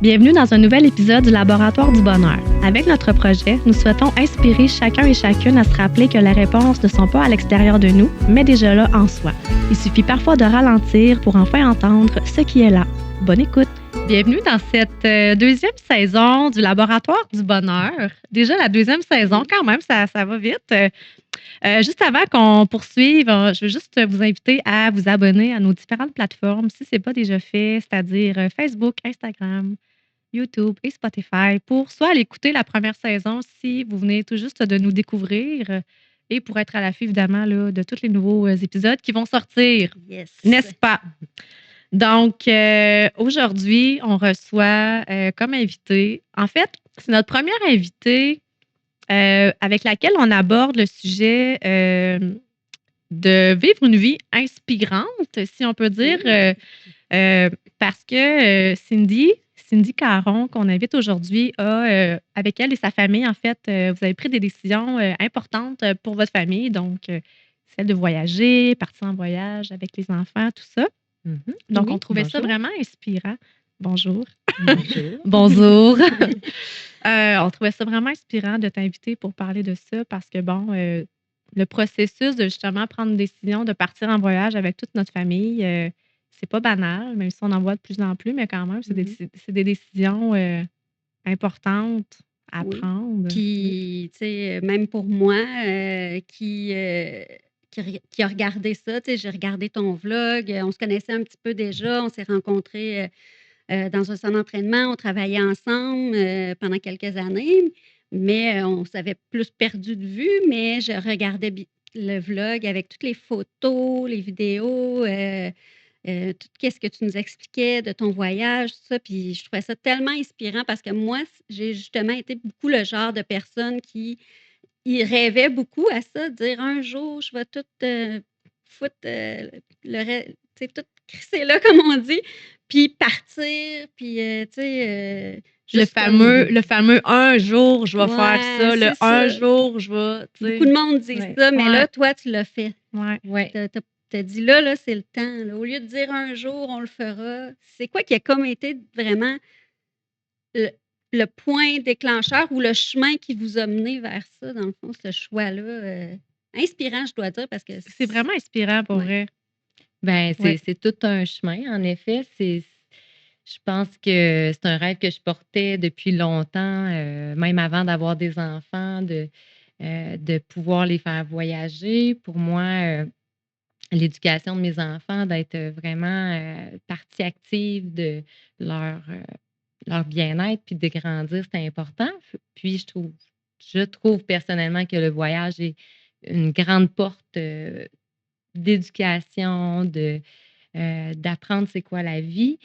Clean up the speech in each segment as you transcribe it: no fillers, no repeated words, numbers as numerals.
Bienvenue dans un nouvel épisode du Laboratoire du bonheur. Avec notre projet, nous souhaitons inspirer chacun et chacune à se rappeler que les réponses ne sont pas à l'extérieur de nous, mais déjà là en soi. Il suffit parfois de ralentir pour enfin entendre ce qui est là. Bonne écoute! Bienvenue dans cette deuxième saison du Laboratoire du bonheur. Déjà la deuxième saison, quand même, ça va vite. Juste avant qu'on poursuive, je veux juste vous inviter à vous abonner à nos différentes plateformes si ce n'est pas déjà fait, c'est-à-dire Facebook, Instagram, YouTube et Spotify pour soit aller écouter la première saison si vous venez tout juste de nous découvrir et pour être à l'affût évidemment là, de tous les nouveaux épisodes qui vont sortir, Yes. n'est-ce pas? Donc, aujourd'hui, on reçoit comme invité, en fait, c'est notre première invitée avec laquelle on aborde le sujet de vivre une vie inspirante, si on peut dire, parce que Cindy Caron, qu'on invite aujourd'hui, avec elle et sa famille, en fait, vous avez pris des décisions importantes pour votre famille, donc celle de voyager, partir en voyage avec les enfants, tout ça. Mhm. Donc, Oui, on trouvait ça bonjour. vraiment inspirant. Bonjour. Bonjour. Bonjour. On trouvait ça vraiment inspirant de t'inviter pour parler de ça parce que, bon, le processus de justement prendre une décision de partir en voyage avec toute notre famille, c'est pas banal, même si on en voit de plus en plus, mais quand même, c'est des décisions importantes à Oui. prendre. Puis, tu sais, même pour moi, qui a regardé ça, tu sais, j'ai regardé ton vlog, on se connaissait un petit peu déjà, on s'est rencontrés dans un centre d'entraînement, on travaillait ensemble pendant quelques années, mais on s'avait plus perdu de vue, mais je regardais le vlog avec toutes les photos, les vidéos, tout ce que tu nous expliquais de ton voyage, tout ça, puis je trouvais ça tellement inspirant parce que moi, j'ai justement été beaucoup le genre de personne qui y rêvait beaucoup à ça, dire: «Un jour, je vais tout, foutre, le re tu sais, tout crisser là», comme on dit, puis partir, puis, tu sais, Le juste comme fameux un jour, je vais faire ça, ouais, le c'est un ça. jour, je vais, tu Beaucoup sais. de monde dit Ouais. ça, mais Ouais. là, toi, tu l'as fait. Ouais. Ouais. Tu as dit: «Là, c'est le temps, là. Au lieu de dire un jour, on le fera». C'est quoi qui a comme été vraiment le le point déclencheur ou le chemin qui vous a mené vers ça, dans le fond, ce choix-là, inspirant, je dois dire, parce que C'est vraiment inspirant pour ouais. vrai. Ben, Ouais. c'est tout un chemin, en effet. Je pense que c'est un rêve que je portais depuis longtemps, même avant d'avoir des enfants, de pouvoir les faire voyager. Pour moi, l'éducation de mes enfants, d'être vraiment partie active de leur, euh, leur bien-être, puis de grandir, c'est important. Puis je trouve personnellement que le voyage est une grande porte d'éducation, d'apprendre c'est quoi la vie.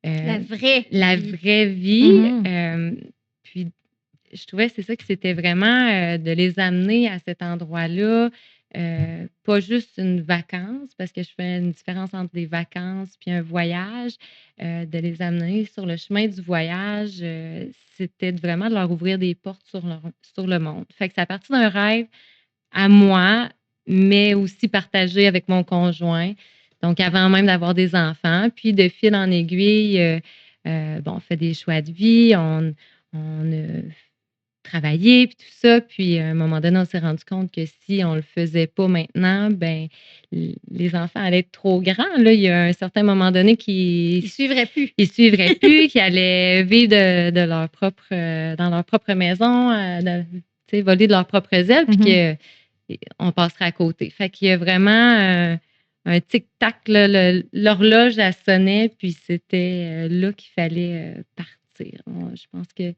La vraie La vie. vraie vie. Mhm. Puis je trouvais que c'est ça que c'était vraiment de les amener à cet endroit-là. Pas juste une vacance, parce que je fais une différence entre des vacances puis un voyage. De les amener sur le chemin du voyage, c'était vraiment de leur ouvrir des portes sur le monde. Fait que c'est à partir d'un rêve à moi, mais aussi partagé avec mon conjoint. Donc, avant même d'avoir des enfants, puis de fil en aiguille, bon, on fait des choix de vie, on a travaillé, puis tout ça. Puis, à un moment donné, on s'est rendu compte que si on le faisait pas maintenant, ben les enfants allaient être trop grands. Là, il y a un certain moment donné Ils suivraient plus. suivraient plus, qui allaient vivre de leur propre, dans leur propre maison, tu sais, voler de leurs propres ailes, puis que on passerait à côté. Fait qu'il y a vraiment un tic-tac, là, l'horloge, elle sonnait, puis c'était là qu'il fallait partir. Je pense que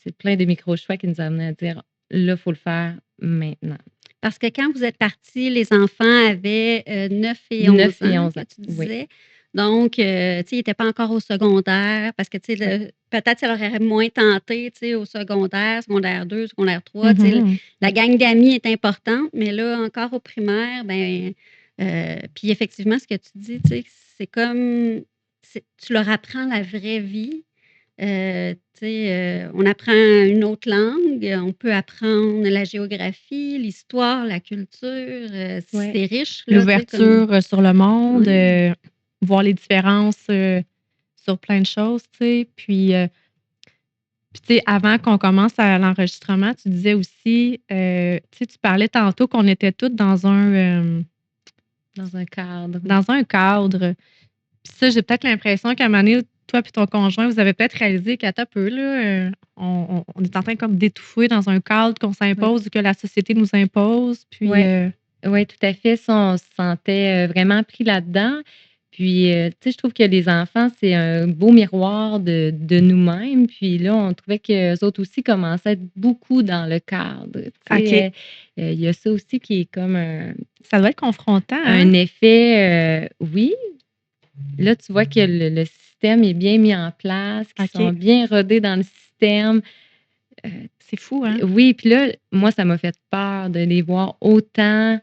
c'est plein de micro-choix qui nous amenaient à dire, là, il faut le faire maintenant. Parce que quand vous êtes partis, les enfants avaient 9 et 11 9 et ans, 11 que ans, tu oui. disais. Donc, tu sais, ils n'étaient pas encore au secondaire parce que, tu sais, peut-être ça leur aurait moins tenté, tu sais, au secondaire 2, secondaire 3. Tu sais, la gang d'amis est importante, mais là, encore au primaire, ben, puis effectivement, ce que tu dis, tu sais, c'est comme, tu leur apprends la vraie vie. Tu sais, on apprend une autre langue, on peut apprendre la géographie, l'histoire, la culture, Ouais. c'est riche, là, tu sais, comme L'ouverture sur le monde, ouais. voir les différences sur plein de choses, tu sais. Puis tu sais, avant qu'on commence à l'enregistrement, tu disais aussi, tu sais, tu parlais tantôt qu'on était toutes Dans un cadre. dans un cadre. Puis ça, j'ai peut-être l'impression qu'à un moment donné, toi et ton conjoint, vous avez peut-être réalisé qu'à ta peu, là, on est en train comme d'étouffer dans un cadre qu'on Oui. s'impose ou que la société nous impose. Puis, Ouais. Oui, tout à fait. Ça, on se sentait vraiment pris là-dedans. Puis, tu sais, je trouve que les enfants, c'est un beau miroir de nous-mêmes. Puis là, on trouvait qu'eux autres aussi commençaient à être beaucoup dans le cadre. Tu OK, sais, il y a ça aussi qui est comme ça doit être confrontant, hein? un effet, oui. Là, tu vois que le système est bien mis en place, qu'ils sont OK, bien rodés dans le système. Euh, c'est fou, hein? oui, puis là, moi, ça m'a fait peur de les voir autant.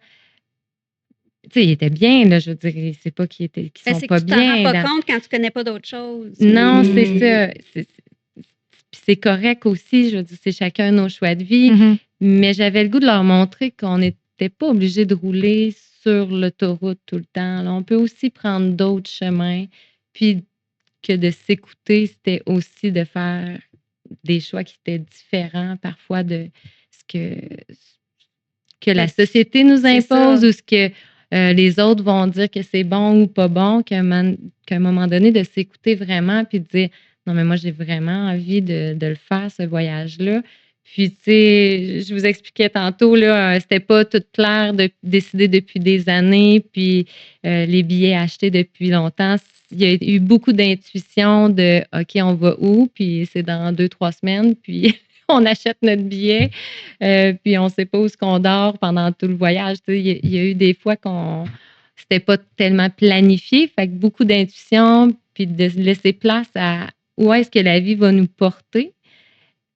Tu sais, ils étaient bien, là, je veux dire, c'est pas qu'ils sont C'est que pas tu t'en rends bien. pas compte quand tu connais pas d'autre chose. Non, c'est Mais ça. Puis c'est correct aussi, je veux dire, c'est chacun nos choix de vie. Mhm. Mais j'avais le goût de leur montrer qu'on n'était pas obligé de rouler sur l'autoroute tout le temps. Là, on peut aussi prendre d'autres chemins. Puis que de s'écouter, c'était aussi de faire des choix qui étaient différents parfois de ce que la société nous c'est ça. impose ou ce que les autres vont dire que c'est bon ou pas bon, qu'à un moment donné, de s'écouter vraiment puis de dire non, mais moi, j'ai vraiment envie de le faire, ce voyage-là. Puis, tu sais, je vous expliquais tantôt, là, c'était pas tout clair de décider depuis des années, puis les billets achetés depuis longtemps. Il y a eu beaucoup d'intuition de OK, on va où? Puis c'est dans 2, 3 semaines, puis on achète notre billet, puis on ne sait pas où est-ce qu'on dort pendant tout le voyage. Tu sais, il y a eu des fois qu'on c'était pas tellement planifié, fait que beaucoup d'intuition, puis de se laisser place à où est-ce que la vie va nous porter,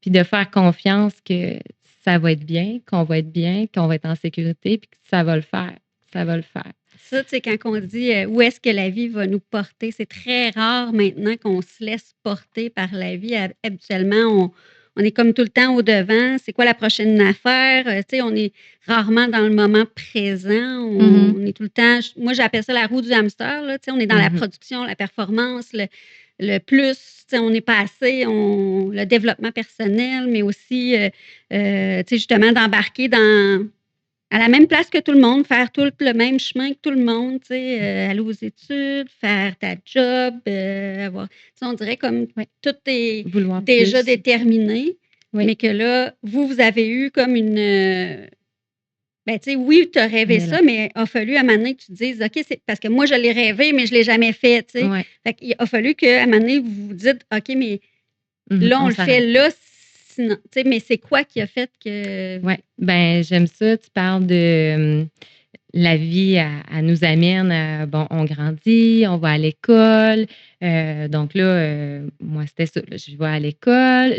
puis de faire confiance que ça va être bien, qu'on va être bien, qu'on va être en sécurité, puis que ça va le faire. Ça va le faire. Ça, tu sais, quand on dit où est-ce que la vie va nous porter, c'est très rare maintenant qu'on se laisse porter par la vie. Habituellement, on est comme tout le temps au devant. C'est quoi la prochaine affaire? Tu sais, on est rarement dans le moment présent. Mhm. On est tout le temps. Moi, j'appelle ça la roue du hamster. Là, tu sais, on est dans la Mhm. production, la performance, le plus. Tu sais, on est passé, le développement personnel, mais aussi, tu sais, justement, d'embarquer à la même place que tout le monde, faire tout le même chemin que tout le monde, tu sais, aller aux études, faire ta job, avoir tu sais, on dirait comme Oui. tout est Vouloir déjà plus. déterminé, Oui. mais que là, vous avez eu comme une, ben, tu sais, oui, tu as rêvé Mais ça, là. mais il a fallu à un moment donné que tu te dises: «OK, c'est» parce que moi, je l'ai rêvé, mais je l'ai jamais fait, tu sais. Ouais. Fait qu'il a fallu qu'à un moment donné, vous vous dites: «OK, mais là, on On le fait s'arrête. là, sinon» tu sais, mais c'est quoi qui a fait que Oui, ben j'aime ça. Tu parles de la vie, elle nous amène à, bon, on grandit, on va à l'école. Donc là, moi, c'était ça. Là, je vais à l'école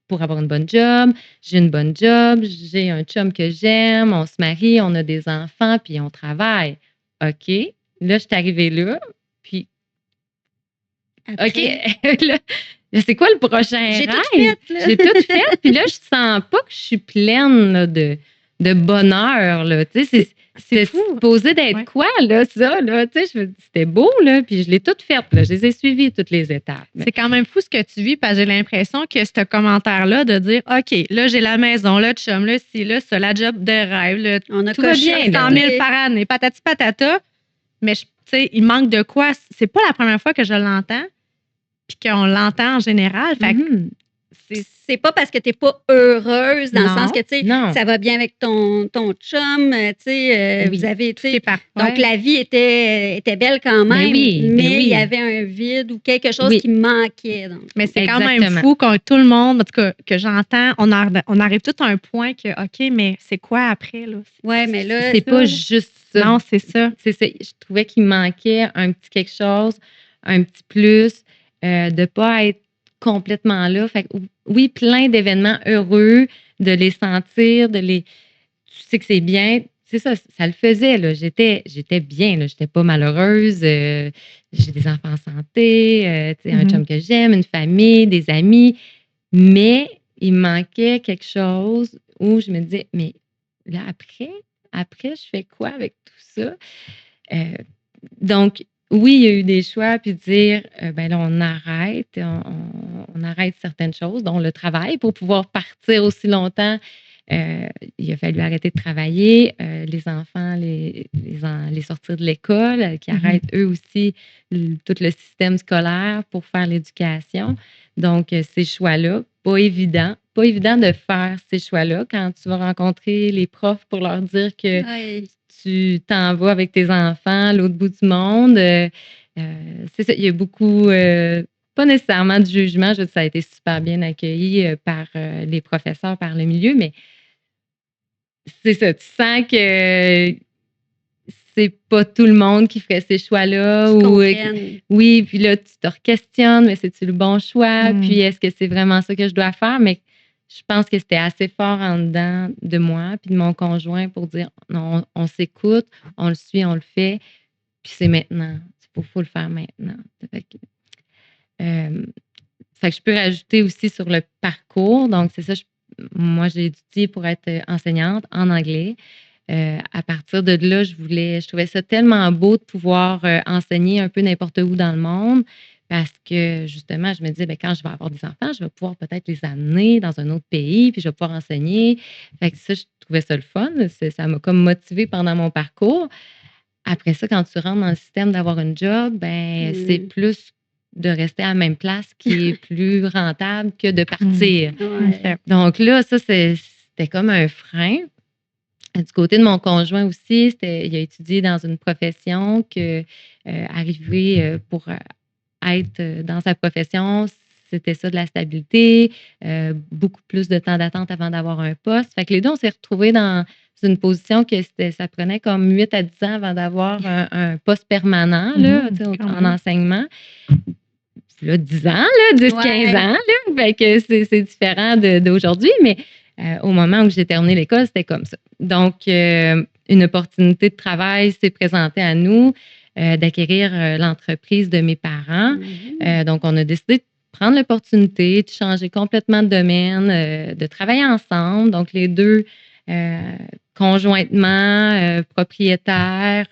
pour avoir une bonne job. J'ai une bonne job, j'ai un chum que j'aime, on se marie, on a des enfants, puis on travaille. OK. Là, je suis arrivée là, puis OK, après là, c'est quoi le prochain j'ai tout rêve? fait, là. J'ai tout fait, puis là, je sens pas que je suis pleine là, de bonheur. Là. Tu sais, C'est c'est fou. supposé d'être Ouais. quoi, là, ça? Là? Tu sais, c'était beau, là, puis je l'ai tout fait. Là. Je les ai suivies, toutes les étapes. Mais C'est quand même fou ce que tu vis parce que j'ai l'impression que ce commentaire-là de dire OK, là, j'ai la maison, le chum, là, ci, là, ça, la job de rêve, là, On a tout va coché bien. 100 Là. 000 par année, patati patata. Mais tu sais, il manque de quoi. C'est pas la première fois que je l'entends, puis qu'on l'entend en général. Fait que Mhm. c'est pas parce que tu es pas heureuse dans le sens non, que, tu sais, Non. ça va bien avec ton chum, tu sais, Oui. vous avez, tu tout est sais, parfait. donc la vie était belle quand Ben même, oui, ben mais il y oui. avait un vide ou quelque chose Oui. qui manquait. Donc. Mais c'est quand même Exactement. fou que tout le monde, en tout cas, que j'entends, on arrive tout à un point que, OK, mais c'est quoi après, là? Ouais, mais là, C'est pas juste ça. Non, c'est ça. C'est ça. Je trouvais qu'il manquait un petit quelque chose, un petit plus, de pas être complètement là. Fait que, oui, plein d'événements heureux, de les sentir, tu sais que c'est bien. C'est ça, ça le faisait, là. J'étais bien, là. J'étais pas malheureuse. J'ai des enfants en santé, tu sais, un chum que j'aime, une famille, des amis. Mais il me manquait quelque chose où je me disais, mais là, après, je fais quoi avec tout ça? Donc, oui, il y a eu des choix, puis dire, ben là, on arrête certaines choses, dont le travail, pour pouvoir partir aussi longtemps. Il a fallu arrêter de travailler, les enfants, les sortir de l'école, qui arrêtent eux aussi tout le système scolaire pour faire l'éducation. Donc, ces choix-là, pas évident de faire ces choix-là quand tu vas rencontrer les profs pour leur dire que Ouais. tu t'en vas avec tes enfants à l'autre bout du monde. C'est ça, il y a beaucoup, pas nécessairement de jugement, ça a été super bien accueilli par les professeurs, par le milieu, mais c'est ça, tu sens que c'est pas tout le monde qui ferait ces choix-là. Oui, puis là, tu te questionnes, mais c'est-tu le bon choix? Puis est-ce que c'est vraiment ça que je dois faire? Mais je pense que c'était assez fort en dedans de moi puis de mon conjoint pour dire non, on s'écoute, on le suit, on le fait, puis c'est maintenant. Il faut le faire maintenant. Fait que je peux rajouter aussi sur le parcours. Donc, c'est ça, moi, j'ai étudié pour être enseignante en anglais. À partir de là, je trouvais ça tellement beau de pouvoir enseigner un peu n'importe où dans le monde parce que justement, je me disais, ben, quand je vais avoir des enfants, je vais pouvoir peut-être les amener dans un autre pays, puis je vais pouvoir enseigner. Fait que ça, je trouvais ça le fun. Ça m'a comme motivée pendant mon parcours. Après ça, quand tu rentres dans le système d'avoir un job, ben, c'est plus de rester à la même place qui est plus rentable que de partir. Ouais. Donc là, ça, c'était comme un frein. Du côté de mon conjoint aussi, il a étudié dans une profession que arriver pour être dans sa profession, c'était ça de la stabilité, beaucoup plus de temps d'attente avant d'avoir un poste. Fait que les deux, on s'est retrouvés dans une position que ça prenait comme 8 à 10 ans avant d'avoir un poste permanent là, en enseignement. Là, 10 ans, là, 10, 15 ans. Là, fait que c'est différent d'aujourd'hui, mais au moment où j'ai terminé l'école, c'était comme ça. Donc, une opportunité de travail s'est présentée à nous d'acquérir l'entreprise de mes parents. Donc, on a décidé de prendre l'opportunité de changer complètement de domaine, de travailler ensemble. Donc, les deux conjointement, propriétaires,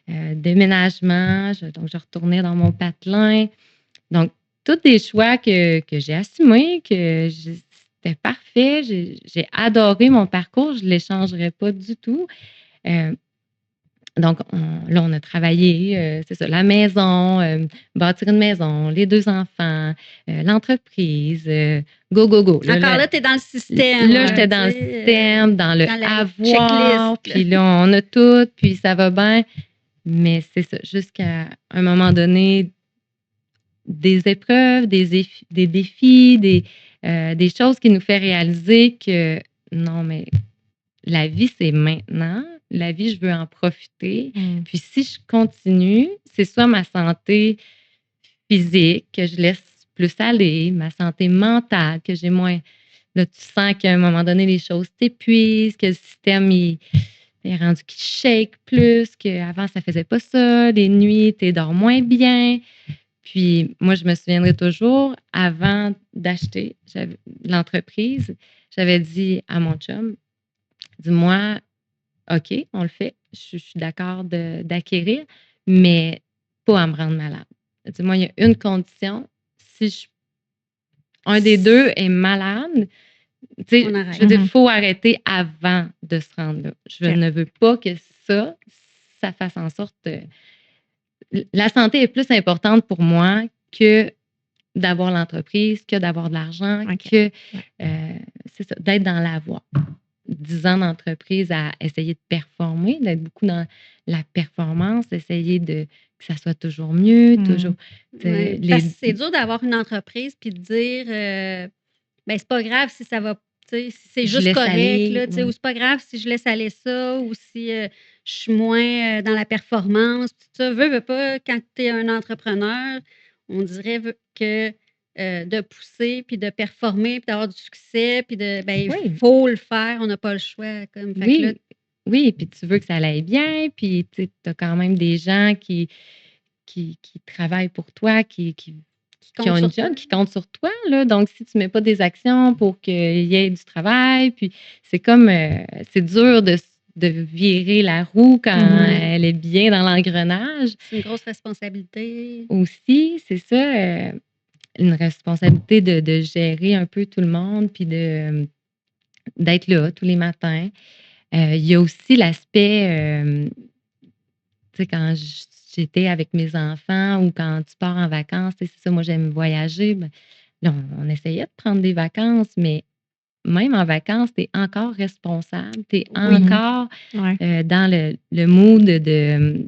déménagement. Donc, je retournais dans mon patelin. Donc, tous des choix que j'ai assumés, c'était parfait. J'ai adoré mon parcours, je ne l'échangerais pas du tout. Donc, là, on a travaillé, c'est ça, la maison, bâtir une maison, les 2 enfants, l'entreprise, go, go, go. Encore là, tu es dans le système. Là, j'étais dans le système, dans le avoir, checklist, puis là, on a tout, puis ça va bien. Mais c'est ça, jusqu'à un moment donné, des épreuves, des défis, des choses qui nous fait réaliser que non, mais la vie, c'est maintenant. La vie, je veux en profiter. Puis si je continue, c'est soit ma santé physique que je laisse plus aller, ma santé mentale que j'ai moins. Là, tu sens qu'à un moment donné, les choses t'épuisent, que le système il est rendu qui shake plus, qu'avant, ça faisait pas ça. Les nuits, tu dors moins bien. Puis moi, je me souviendrai toujours, avant d'acheter l'entreprise, j'avais dit à mon chum, dis-moi, OK, on le fait, je suis d'accord d'acquérir, mais pas à me rendre malade. Dis-moi, il y a une condition, si un des deux est malade, je veux dire, il faut arrêter avant de se rendre là. Je ne veux pas que ça fasse en sorte... la santé est plus importante pour moi que d'avoir l'entreprise, que d'avoir de l'argent, que c'est ça, d'être dans la voie. 10 ans d'entreprise à essayer de performer, d'être beaucoup dans la performance, essayer que ça soit toujours mieux, toujours. C'est dur d'avoir une entreprise puis de dire ben c'est pas grave si ça va, si c'est juste correct, là, ou c'est pas grave si je laisse aller ça, ou si je suis moins dans la performance, tout ça. Veux pas, quand tu es un entrepreneur, on dirait que de pousser, puis de performer, puis d'avoir du succès, puis il faut le faire, on n'a pas le choix. Comme, oui, puis tu veux que ça aille bien, puis tu as quand même des gens qui travaillent pour toi, qui ont une job, qui comptent sur toi. Là. Donc, si tu ne mets pas des actions pour qu'il y ait du travail, puis c'est comme, c'est dur de de virer la roue quand elle est bien dans l'engrenage. C'est une grosse responsabilité. Aussi, c'est ça, une responsabilité de gérer un peu tout le monde, puis d'être là tous les matins. Il y a aussi l'aspect, tu sais, quand j'étais avec mes enfants ou quand tu pars en vacances, tu sais, c'est ça, moi j'aime voyager. Ben, là, on essayait de prendre des vacances, mais même en vacances, tu es encore responsable, tu es Oui. encore Ouais. dans le mood de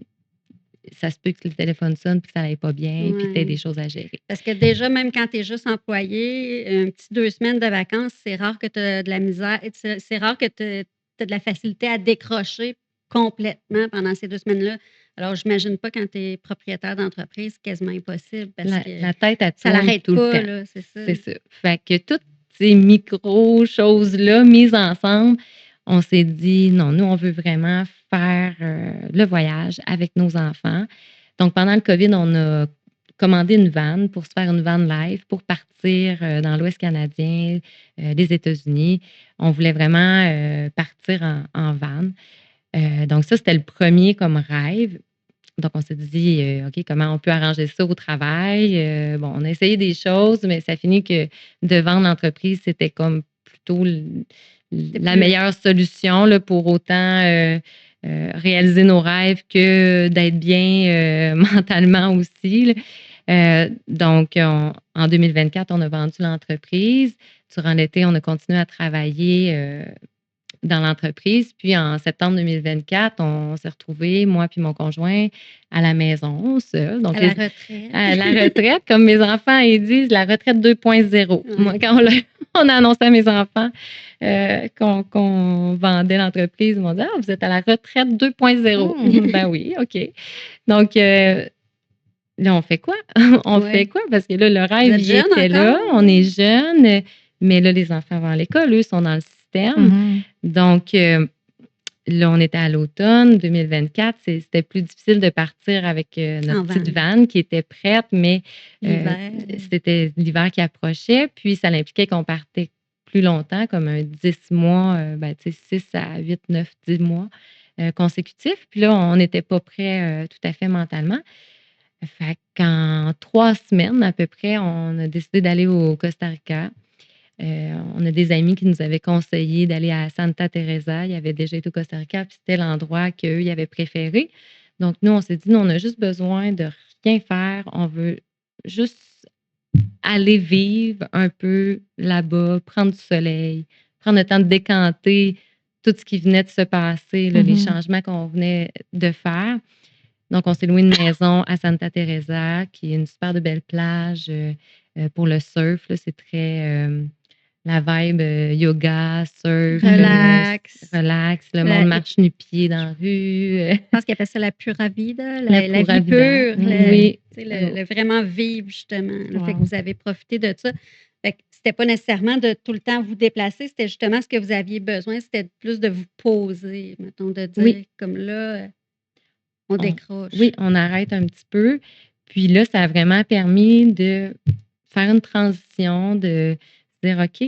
ça se peut que le téléphone sonne puis que ça n'aille pas bien, puis que tu aies des Ouais. choses à gérer. Parce que déjà, même quand tu es juste employé, un petit 2 semaines de vacances, c'est rare que tu as de la misère c'est rare que tu as de la facilité à décrocher complètement pendant ces 2 semaines-là. Alors j'imagine pas quand tu es propriétaire d'entreprise, c'est quasiment impossible parce que La tête, elle ça tourne l'arrête tout le pas, temps. là, c'est ça. C'est ça. Fait que toutes ces micro-choses-là mises ensemble, on s'est dit: «Non, nous, on veut vraiment faire, le voyage avec nos enfants». Donc pendant le COVID, on a commandé une van pour se faire une van life pour partir, dans l'Ouest canadien, les États-Unis. On voulait vraiment, partir en van. Donc ça, c'était le premier comme rêve. Donc on s'est dit, OK, comment on peut arranger ça au travail? Bon, on a essayé des choses, mais ça finit que de vendre l'entreprise, c'était comme plutôt C'est la plus meilleure solution là, pour autant, réaliser nos rêves que d'être bien, mentalement aussi, là. Donc en 2024, on a vendu l'entreprise. Durant l'été, on a continué à travailler, dans l'entreprise. Puis en septembre 2024, on s'est retrouvés, moi puis mon conjoint, à la maison, seuls. Donc à la retraite. à la retraite, comme mes enfants, ils disent, la retraite 2.0. Moi, Ouais. quand on a annoncé à mes enfants qu'on vendait l'entreprise, ils m'ont dit: «Ah, vous êtes à la retraite 2.0». Ben oui, OK. Donc, là, on fait quoi? On fait Ouais. quoi? Parce que là, le Vous rêve, êtes il jeune était là. encore? On est jeunes, mais là, les enfants vont à l'école, eux sont dans le système. Donc, là, on était à l'automne 2024. C'était plus difficile de partir avec notre En petite van. van qui était prête, mais L'hiver. c'était l'hiver qui approchait. Puis, ça impliquait qu'on partait plus longtemps, comme un 10 mois, ben, tu sais, 6 à 8, 9, 10 mois consécutifs. Puis là, on n'était pas prêts tout à fait mentalement. Fait qu'en 3 semaines à peu près, on a décidé d'aller au Costa Rica. On a des amis qui nous avaient conseillé d'aller à Santa Teresa. Ils avaient déjà été au Costa Rica, puis c'était l'endroit qu'eux, ils avaient préféré. Donc nous, on s'est dit: «Nous, on a juste besoin de rien faire. On veut juste aller vivre un peu là-bas, prendre du soleil, prendre le temps de décanter tout ce qui venait de se passer, là, les changements qu'on venait de faire». Donc, on s'est loué une maison à Santa Teresa, qui est une super de belle plage pour le surf. Là, c'est très la vibe yoga, surf, Relax. relax. Le monde marche nu-pied dans la rue. Je pense qu'ils appellent ça la pura vida, La la pura vie vida. pure, Oui. tu sais, le vraiment vivre justement, le fait que Wow. vous avez profité de ça. Fait que c'était pas nécessairement de tout le temps vous déplacer, c'était justement ce que vous aviez besoin, c'était plus de vous poser, mettons, de dire Oui. comme là, on décroche. Oui, on arrête un petit peu. Puis là, ça a vraiment permis de faire une transition, de se dire: «OK,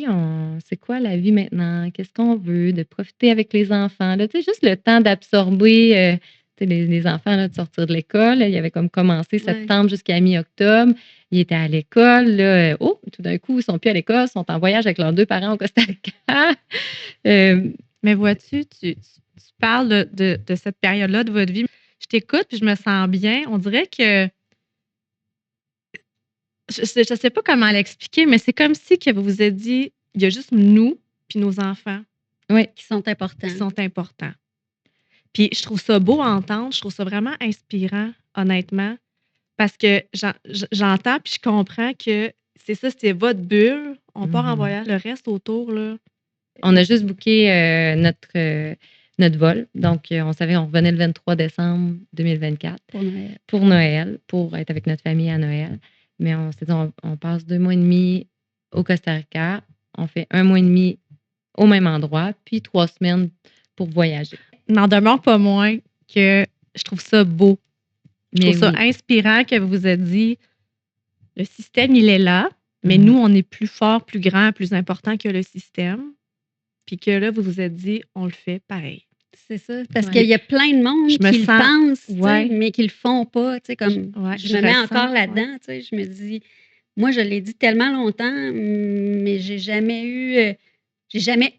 c'est quoi la vie maintenant? Qu'est-ce qu'on veut?» De profiter avec les enfants, là, tu sais, juste le temps d'absorber, tu sais, les enfants, là, de sortir de l'école. Là, il avait comme commencé Ouais. septembre jusqu'à mi-octobre. Ils étaient à l'école, là, tout d'un coup, ils sont plus à l'école, ils sont en voyage avec leurs 2 parents au Costa Rica. Mais vois-tu, tu parles de cette période-là de votre vie. Je t'écoute puis je me sens bien. On dirait que je sais pas comment l'expliquer, mais c'est comme si que vous vous êtes dit: «Il y a juste nous puis nos enfants Oui. Qui sont importants. qui sont importants». Puis je trouve ça beau à entendre, je trouve ça vraiment inspirant, honnêtement, parce que j'entends puis je comprends que c'est ça, c'est votre bulle, on part en voyage, le reste autour, là. On a juste booké notre vol. Donc, on savait qu'on revenait le 23 décembre 2024 Pour Noël. pour Noël, pour être avec notre famille à Noël. Mais on s'est dit, on passe 2 mois et demi au Costa Rica. On fait 1 mois et demi au même endroit, puis 3 semaines pour voyager. N'en demeure pas moins que je trouve ça beau. Je Mais trouve ça oui. inspirant que vous vous êtes dit, le système, il est là, mais Mhm. nous, on est plus fort, plus grand, plus important que le système. Puis que là, vous vous êtes dit, on le fait pareil. C'est ça. Parce Ouais. qu'il y a plein de monde Je me qui le sens pensent, tu sais, ouais, mais qui le font pas. Tu sais, comme ouais, je je me mets ressens, encore ouais. là-dedans, tu sais, je me dis, moi, je l'ai dit tellement longtemps, mais j'ai jamais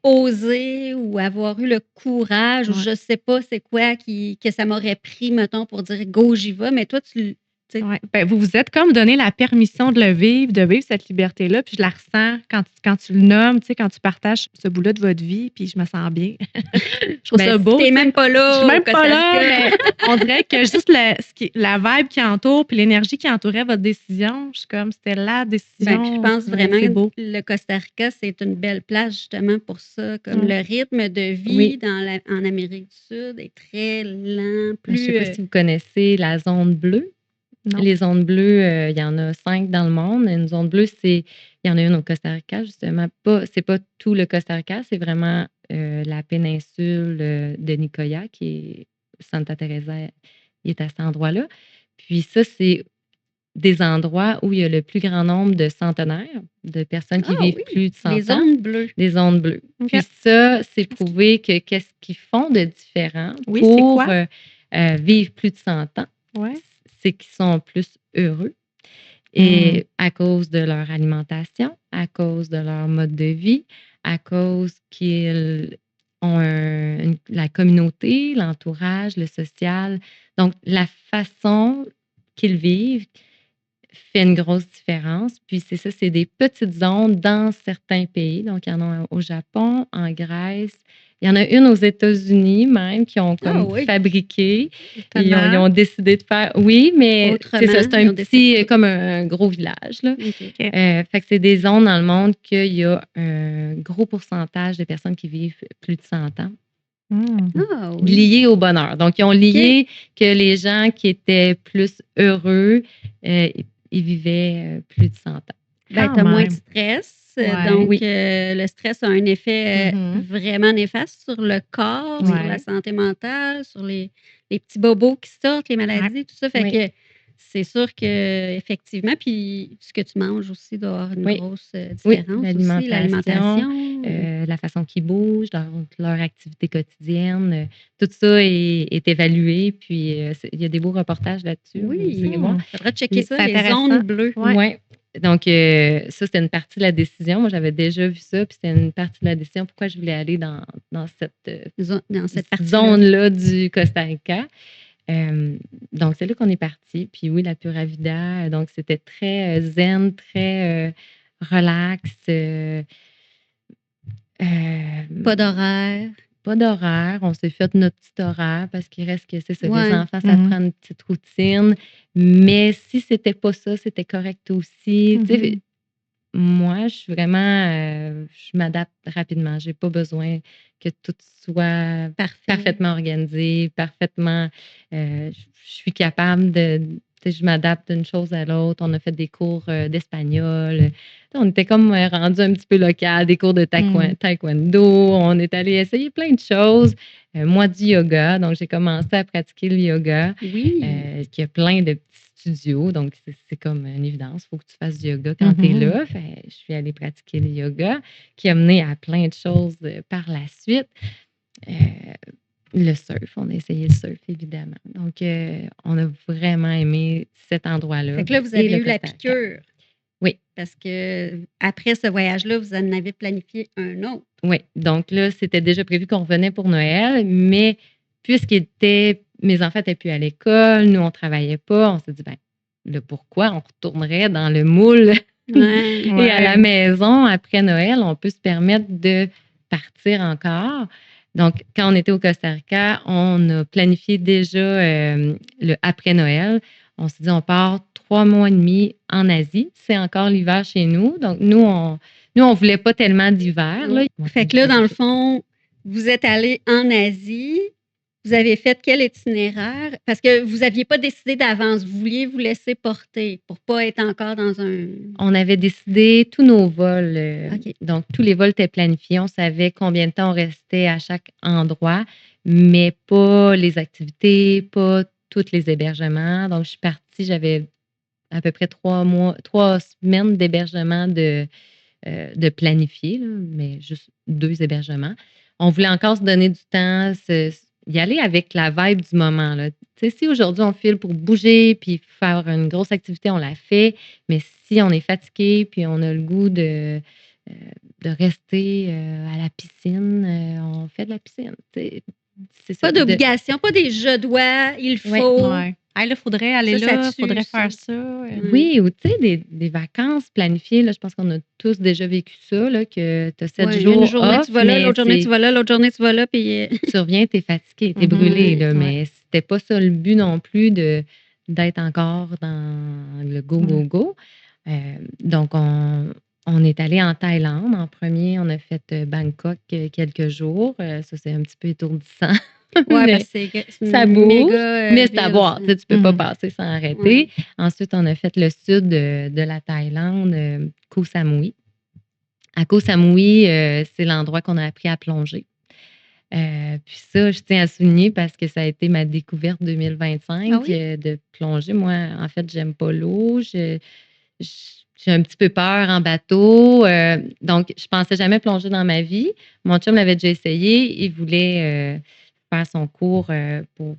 osé ou avoir eu le courage ou Ouais. je sais pas c'est quoi que ça m'aurait pris, mettons, pour dire go, j'y vais. Mais toi, tu sais, Ouais. Ben, vous vous êtes comme donné la permission de le vivre, de vivre cette liberté-là, puis je la ressens quand tu le nommes, tu sais, quand tu partages ce bout-là de votre vie, puis je me sens bien. Je trouve Ben, ça beau, t'es tu sais. même pas Je suis là au même pas Costa là, Rica. mais on dirait que juste la vibe qui entoure, puis l'énergie qui entourait votre décision, je suis comme, c'était la Ben, puis je décision. pense Ouais, vraiment c'est que beau. le Costa Rica, c'est une belle place justement pour ça. Comme Mm. le rythme de vie Oui. en Amérique du Sud est très lent, Je sais plus. pas si vous connaissez la zone bleue. Non. Les zones bleues, il y en a 5 dans le monde. Une zone bleue, il y en a une au Costa Rica, justement. C'est pas tout le Costa Rica, c'est vraiment la péninsule de Nicoya, qui est Santa Teresa, il est à cet endroit-là. Puis ça, c'est des endroits où il y a le plus grand nombre de centenaires, de personnes qui Ah vivent oui, plus de les 100 ans, zones bleues. des zones bleues. OK. Puis ça, c'est prouvé que qu'est-ce qu'ils font de différent Oui, c'est pour quoi? vivre plus de 100 ans, Ouais. c'est qu'ils sont plus heureux. Mm. Et à cause de leur alimentation, à cause de leur mode de vie, à cause qu'ils ont la communauté, l'entourage, le social. Donc, la façon qu'ils vivent fait une grosse différence. Puis c'est ça, c'est des petites zones dans certains pays. Donc, il y en a au Japon, en Grèce. Il y en a une aux États-Unis même qui ont Ah comme oui, fabriqué. Ils Étonnant. ont décidé de faire. Oui, mais c'est ça, autrement, c'est ils un ont décidé. petit, comme un gros village, là. OK. OK. Fait que c'est des zones dans le monde qu'il y a un gros pourcentage de personnes qui vivent plus de 100 ans, Mm. Ah oui. liés au bonheur. Donc, ils ont lié que les gens qui étaient plus heureux, ils vivaient plus de 100 ans. Ben, Quand tu as moins de même. stress. Ouais. Donc, Oui, le stress a un effet Mhm. vraiment néfaste sur le corps, sur la Ouais. santé mentale, sur les petits bobos qui sortent, les Ouais. maladies, tout ça. Fait oui, que c'est sûr que effectivement, puis ce que tu manges aussi doit avoir une oui. grosse Oui, différence aussi. l'alimentation, L'alimentation. la façon qu'ils bougent, leur activité quotidienne, tout ça est évalué. Puis, il y a des beaux reportages là-dessus. Vous irez voir. Oui, faudra checker ça, C'est les intéressant. zones bleues. Ouais. Ouais. Donc, ça, c'était une partie de la décision. Moi, j'avais déjà vu ça, puis c'était une partie de la décision pourquoi je voulais aller dans cette Dans cette partie-là. zone-là du Costa Rica. Donc, c'est là qu'on est parti. Puis oui, la Pura Vida, donc c'était très zen, très relax. Pas d'horaire. Pas d'horaire. On s'est fait notre petit horaire parce qu'il reste que c'est ça. Les Ouais. enfants, ça Mhm. prend une petite routine. Mais si c'était pas ça, c'était correct aussi. Tu sais, Mhm. moi, je suis vraiment, je m'adapte rapidement. J'ai pas besoin que tout soit Parfait. parfaitement organisé, parfaitement. Je suis capable de. Tu sais, je m'adapte d'une chose à l'autre. On a fait des cours d'espagnol. On était comme rendu un petit peu local, des cours de Mm. taekwondo. On est allé essayer plein de choses. Moi, du yoga. Donc, j'ai commencé à pratiquer le yoga, Oui. qui a plein de petits studios. Donc, c'est comme une évidence. Il faut que tu fasses du yoga quand tu es Mhm. là. Fait, je suis allée pratiquer le yoga, qui a mené à plein de choses par la suite. Le surf, on a essayé le surf, évidemment. Donc, on a vraiment aimé cet endroit-là. Fait que là, vous et avez le eu la Costa Rica. piqûre. Oui, Parce que après ce voyage-là, vous en avez planifié un autre. oui. Donc là, c'était déjà prévu qu'on revenait pour Noël, mais mes enfants n'étaient plus à l'école, nous, on ne travaillait pas, on s'est dit, ben, là, pourquoi on retournerait dans le moule Ouais. et à la Ouais. maison après Noël, on peut se permettre de partir encore. Donc, quand on était au Costa Rica, on a planifié déjà le après Noël. On s'est dit, on part 3 mois et demi en Asie. C'est encore l'hiver chez nous. Donc, nous, on voulait pas tellement d'hiver, là. Fait que là, dans le fond, vous êtes allé en Asie. Vous avez fait quel itinéraire? Parce que vous n'aviez pas décidé d'avance. Vous vouliez vous laisser porter pour pas être encore dans un. On avait décidé tous nos vols. OK. Donc, tous les vols étaient planifiés. On savait combien de temps on restait à chaque endroit, mais pas les activités, pas tous les hébergements. Donc, je suis partie, j'avais à peu près 3 semaines d'hébergement de planifier, là, mais juste 2 hébergements. On voulait encore se donner du temps, y aller avec la vibe du moment, là. Tu sais, si aujourd'hui on file pour bouger puis faire une grosse activité, on la fait, mais si on est fatigué puis on a le goût de rester, à la piscine, on fait de la piscine, tu sais. C'est ça, Pas d'obligation, pas des je dois, il Ouais. faut. Ouais. Hey, là, faudrait aller Ça là, tue, faudrait ça. faire ça. Oui, ou tu sais, des vacances planifiées, là, je pense qu'on a tous déjà vécu ça, là, que tu as 7 Ouais, jours une journée, off, tu vas là, mais l'autre journée, tu c'est vas là, l'autre journée, tu vas là, puis tu reviens, tu es fatigué, tu es Mhm. brûlé, là, Ouais. mais c'était pas ça le but non plus d'être encore dans le go, go, go. Donc, on est allé en Thaïlande. En premier, on a fait Bangkok quelques jours. Ça, c'est un petit peu étourdissant. Ouais, mais parce que c'est ça une bouge, méga mais c'est ville, à voir. ça. Tu sais, tu peux pas Mhm. passer sans arrêter. Ouais. Ensuite, on a fait le sud de la Thaïlande, Koh Samui. À Koh Samui, c'est l'endroit qu'on a appris à plonger. Puis ça, je tiens à souligner parce que ça a été ma découverte 2025 Ah oui? de plonger. Moi, en fait, j'aime pas l'eau. J'ai un petit peu peur en bateau. Donc, je pensais jamais plonger dans ma vie. Mon chum l'avait déjà essayé. Il voulait faire son cours pour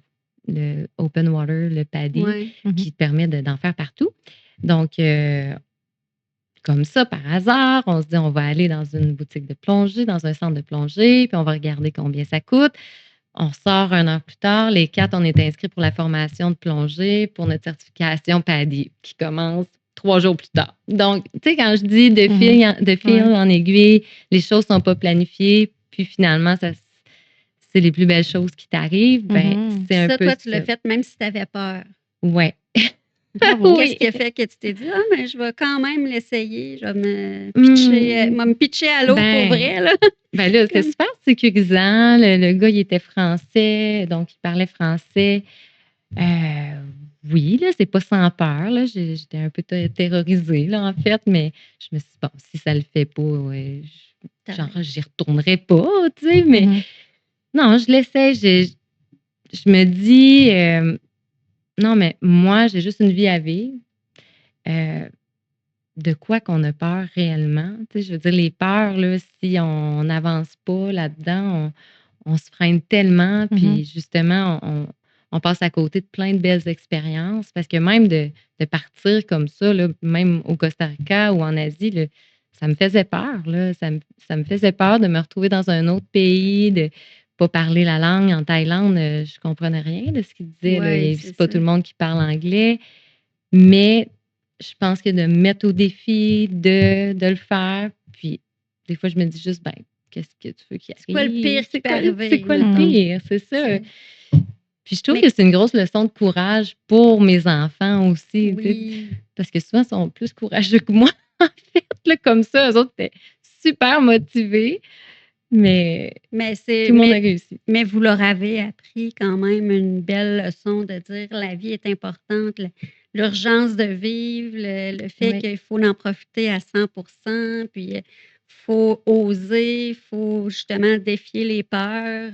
le open water, le PADI, Ouais. qui te permet d'en faire partout. Donc, comme ça, par hasard, on se dit on va aller dans une boutique de plongée, dans un centre de plongée, puis on va regarder combien ça coûte. On sort 1 heure plus tard. Les 4, on est inscrits pour la formation de plongée pour notre certification PADI qui commence 3 jours plus tard. Donc, tu sais, quand je dis de fil Ouais. en aiguille, les choses ne sont pas planifiées, puis finalement, c'est les plus belles choses qui t'arrivent, ben, c'est un Ça, peu toi, tu l'as ça. fait même si tu avais peur. Ouais. Bravo. Qu'est-ce Oui. qui a fait que tu t'es dit, ah, mais je vais quand même l'essayer, je vais me pitcher à l'eau pour Ben, vrai, là. ben là, c'était Comme- super sécurisant. Le gars, il était français, donc il parlait français. Oui, là, c'est pas sans peur. Là. J'étais un peu terrorisée, là, en fait, mais je me suis dit, bon, si ça le fait pas, ouais, genre, j'y retournerai pas, tu sais, mais Mhm. non, je l'essaie. Je me dis, non, mais moi, j'ai juste une vie à vivre. De quoi qu'on a peur réellement? Tu sais, je veux dire, les peurs, là, si on n'avance pas là-dedans, on se freine tellement, puis justement, on passe à côté de plein de belles expériences. Parce que même de partir comme ça, là, même au Costa Rica ou en Asie, là, ça me faisait peur. Là, ça me faisait peur de me retrouver dans un autre pays, de pas parler la langue. En Thaïlande, je comprenais rien de ce qu'il disait. Là. Ouais, C'est c'est pas ça. tout le monde qui parle anglais. Mais je pense que de me mettre au défi, de le faire, puis des fois, je me dis juste, ben, qu'est-ce que tu veux qu'il C'est quoi le arrive? pire qui peut arriver, C'est quoi le mettons? pire? C'est ça. C'est- Puis je trouve Mais que c'est une grosse leçon de courage pour mes enfants aussi, tu sais, oui, parce que souvent, ils sont plus courageux que moi, en fait, là, comme ça. Eux autres étaient super motivés, mais mais tout le monde a réussi. mais vous leur avez appris quand même une belle leçon de dire la vie est importante, l'urgence de vivre, le fait Oui. qu'il faut en profiter à 100%, puis il faut oser, il faut justement défier les peurs.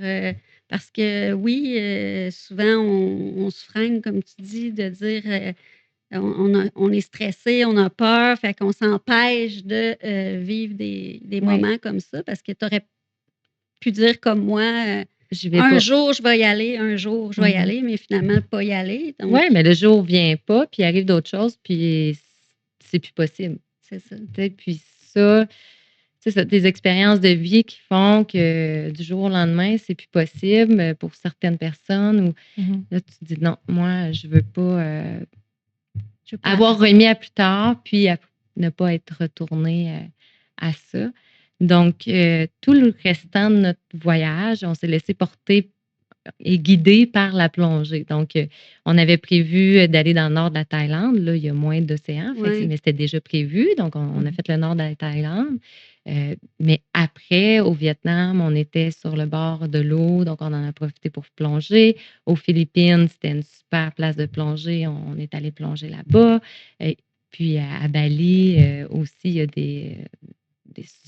Parce que oui, souvent on se freine, comme tu dis, de dire on est stressé, on a peur, fait qu'on s'empêche de vivre des Ouais. moments comme ça parce que tu aurais pu dire comme moi, Je vais un pas. jour je vais y aller, un jour je vais y Mhm. aller, mais finalement pas y aller. Donc, Oui, mais le jour vient pas, puis il arrive d'autres choses, puis c'est plus possible. c'est ça. Tu sais, puis ça, c'est ça, des expériences de vie qui font que du jour au lendemain, c'est plus possible pour certaines personnes. Ou Mhm. là, tu te dis non, moi, je veux pas Je veux pas avoir attendre. remis à plus tard, puis ne pas être retourné à ça. Donc, tout le restant de notre voyage, on s'est laissé porter et guidé par la plongée. Donc, on avait prévu d'aller dans le nord de la Thaïlande. Là, il y a moins d'océan, Ouais. mais c'était déjà prévu. Donc, on a fait le nord de la Thaïlande. Mais après, au Vietnam, on était sur le bord de l'eau, donc on en a profité pour plonger. Aux Philippines, c'était une super place de plongée. On est allé plonger là-bas. Puis à Bali aussi, il y a des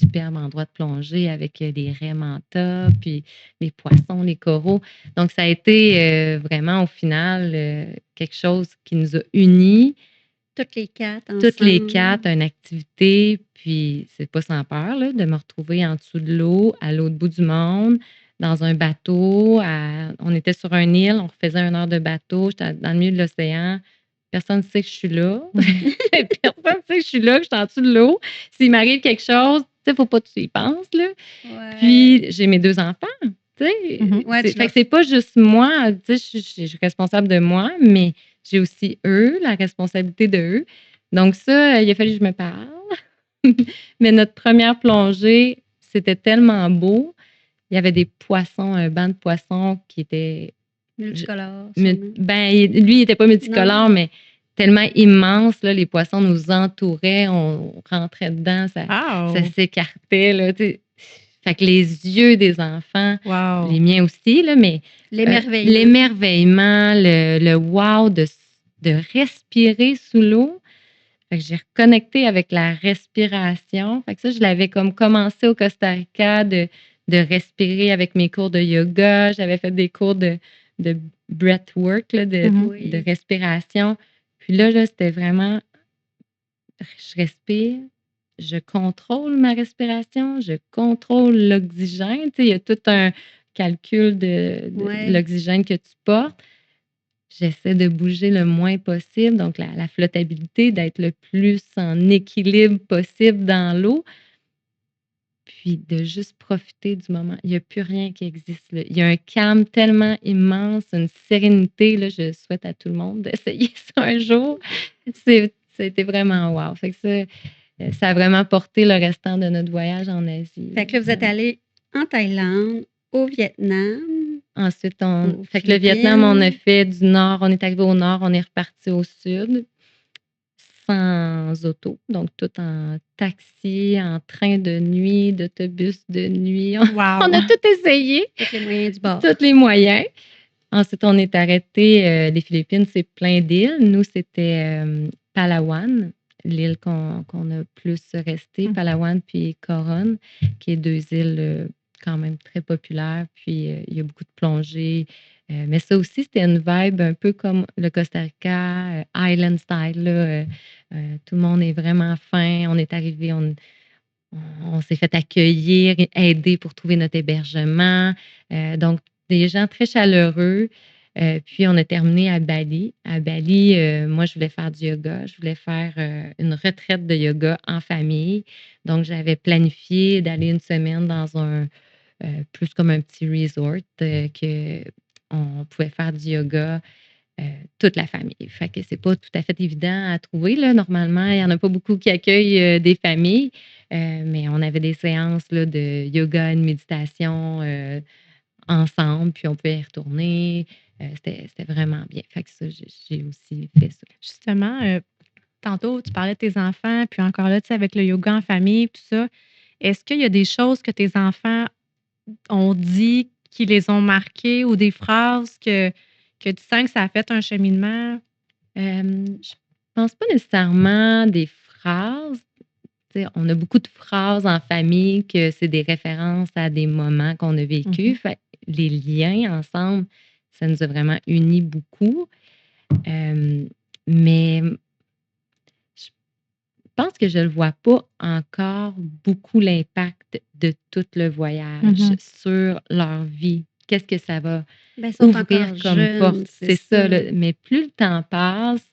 superbes endroits de plongée avec des raies manta, puis les poissons, les coraux. Donc, ça a été vraiment, au final, quelque chose qui nous a unis, Toutes les 4 toutes les ensemble. 4, une activité, puis c'est pas sans peur là, de me retrouver en dessous de l'eau, à l'autre bout du monde, dans un bateau. On était sur une île, on faisait 1 heure de bateau. J'étais dans le milieu de l'océan. Personne ne sait que je suis là. Personne ne sait que je suis là, que je suis en dessous de l'eau. S'il m'arrive quelque chose, il ne faut pas que tu y penses. Là. Ouais. Puis, j'ai mes 2 enfants. Ouais, Fait que c'est pas juste moi. Je suis responsable de moi, mais j'ai aussi eux, la responsabilité de eux. Donc ça, il a fallu que je me parle. Mais notre première plongée, c'était tellement beau. Il y avait des poissons, un banc de poissons qui était Multicolore. lui, il n'était pas multicolore, mais tellement immense. Là, les poissons nous entouraient, on rentrait dedans, ça s'écartait. Là, fait que les yeux des enfants, les miens aussi, là, mais l'émerveillement, le wow de respirer sous l'eau. Fait que j'ai reconnecté avec la respiration. Fait que ça, je l'avais comme commencé au Costa Rica de respirer avec mes cours de yoga. J'avais fait des cours de breathwork, là, de respiration. Puis là, c'était vraiment, je respire, je contrôle ma respiration, je contrôle l'oxygène. Il y a tout un calcul de l'oxygène que tu portes. J'essaie de bouger le moins possible, donc la flottabilité, d'être le plus en équilibre possible dans l'eau, puis de juste profiter du moment. Il n'y a plus rien qui existe là. Il y a un calme tellement immense, une sérénité. Là, je souhaite à tout le monde d'essayer ça un jour. C'était vraiment wow. Fait que ça a vraiment porté le restant de notre voyage en Asie. Fait que là, vous êtes allés en Thaïlande, au Vietnam. Ensuite, fait que le Vietnam, on a fait du nord, on est arrivé au nord, on est reparti au sud, sans auto, donc tout en taxi, en train de nuit, d'autobus de nuit. On a tout essayé. Tous les moyens du bord. Tous les moyens. Ensuite, on est arrêté. Les Philippines, c'est plein d'îles. Nous, c'était Palawan, l'île qu'on a plus resté, Palawan puis Coron, qui est 2 îles quand même très populaire, puis il y a beaucoup de plongées. Mais ça aussi, c'était une vibe un peu comme le Costa Rica, Island style. Là, tout le monde est vraiment fin. On est arrivé, on s'est fait accueillir, aider pour trouver notre hébergement. Donc, des gens très chaleureux. Puis, on a terminé à Bali. À Bali, moi, je voulais faire du yoga. Je voulais faire une retraite de yoga en famille. Donc, j'avais planifié d'aller 1 semaine dans plus comme un petit resort que on pouvait faire du yoga toute la famille. Fait que c'est pas tout à fait évident à trouver. Là. Normalement, il n'y en a pas beaucoup qui accueillent des familles, mais on avait des séances là, de yoga et de méditation ensemble, puis on pouvait y retourner. C'était vraiment bien. Fait que ça, j'ai aussi fait ça. Justement, tantôt, tu parlais de tes enfants, puis encore là, tu sais, avec le yoga en famille, tout ça. Est-ce qu'il y a des choses que tes enfants ont dit qui les ont marqués ou des phrases que tu sens que ça a fait un cheminement? Je pense pas nécessairement des phrases. T'sais, on a beaucoup de phrases en famille que c'est des références à des moments qu'on a vécus. Fait, les liens ensemble, ça nous a vraiment unis beaucoup. Mais je pense que je ne vois pas encore beaucoup l'impact de tout le voyage sur leur vie. Qu'est-ce que ça va ouvrir comme porte? C'est ça. Là. Mais plus le temps passe,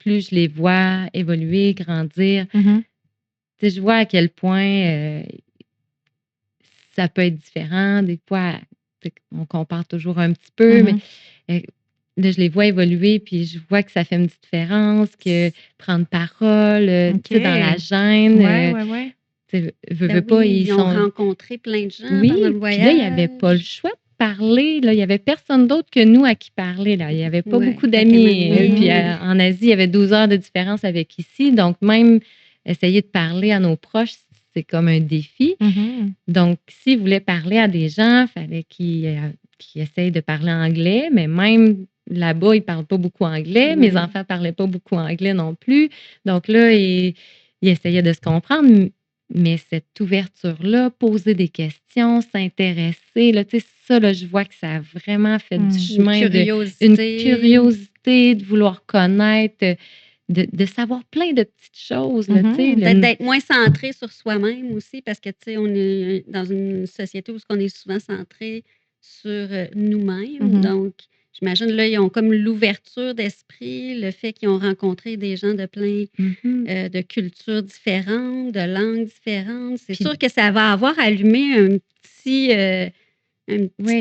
plus je les vois évoluer, grandir. Je vois à quel point ça peut être différent. Des fois, on compare toujours un petit peu, mais là, je les vois évoluer, puis je vois que ça fait une petite différence, que prendre parole dans la gêne. Ils ont rencontré plein de gens pendant le voyage. Puis là, il n'y avait pas le choix de parler. Là. Il n'y avait personne d'autre que nous à qui parler. Là. Il n'y avait pas beaucoup d'amis. Puis en Asie, il y avait 12 heures de différence avec ici. Donc, même essayer de parler à nos proches, c'est comme un défi. Donc, s'ils voulaient parler à des gens, il fallait qu'ils essayent de parler anglais. Mais même là-bas, ils ne parlent pas beaucoup anglais. Mes enfants ne parlaient pas beaucoup anglais non plus. Donc là, ils essayaient de se comprendre. Mais cette ouverture-là, poser des questions, s'intéresser, là, ça, là, je vois que ça a vraiment fait du chemin. Une curiosité de vouloir connaître. de savoir plein de petites choses, là, tu sais. D'être moins centré sur soi-même aussi, parce que, tu sais, on est dans une société où on est souvent centré sur nous-mêmes. Donc, j'imagine, là, ils ont comme l'ouverture d'esprit, le fait qu'ils ont rencontré des gens de plein de cultures différentes, de langues différentes. C'est sûr que ça va avoir allumé une petite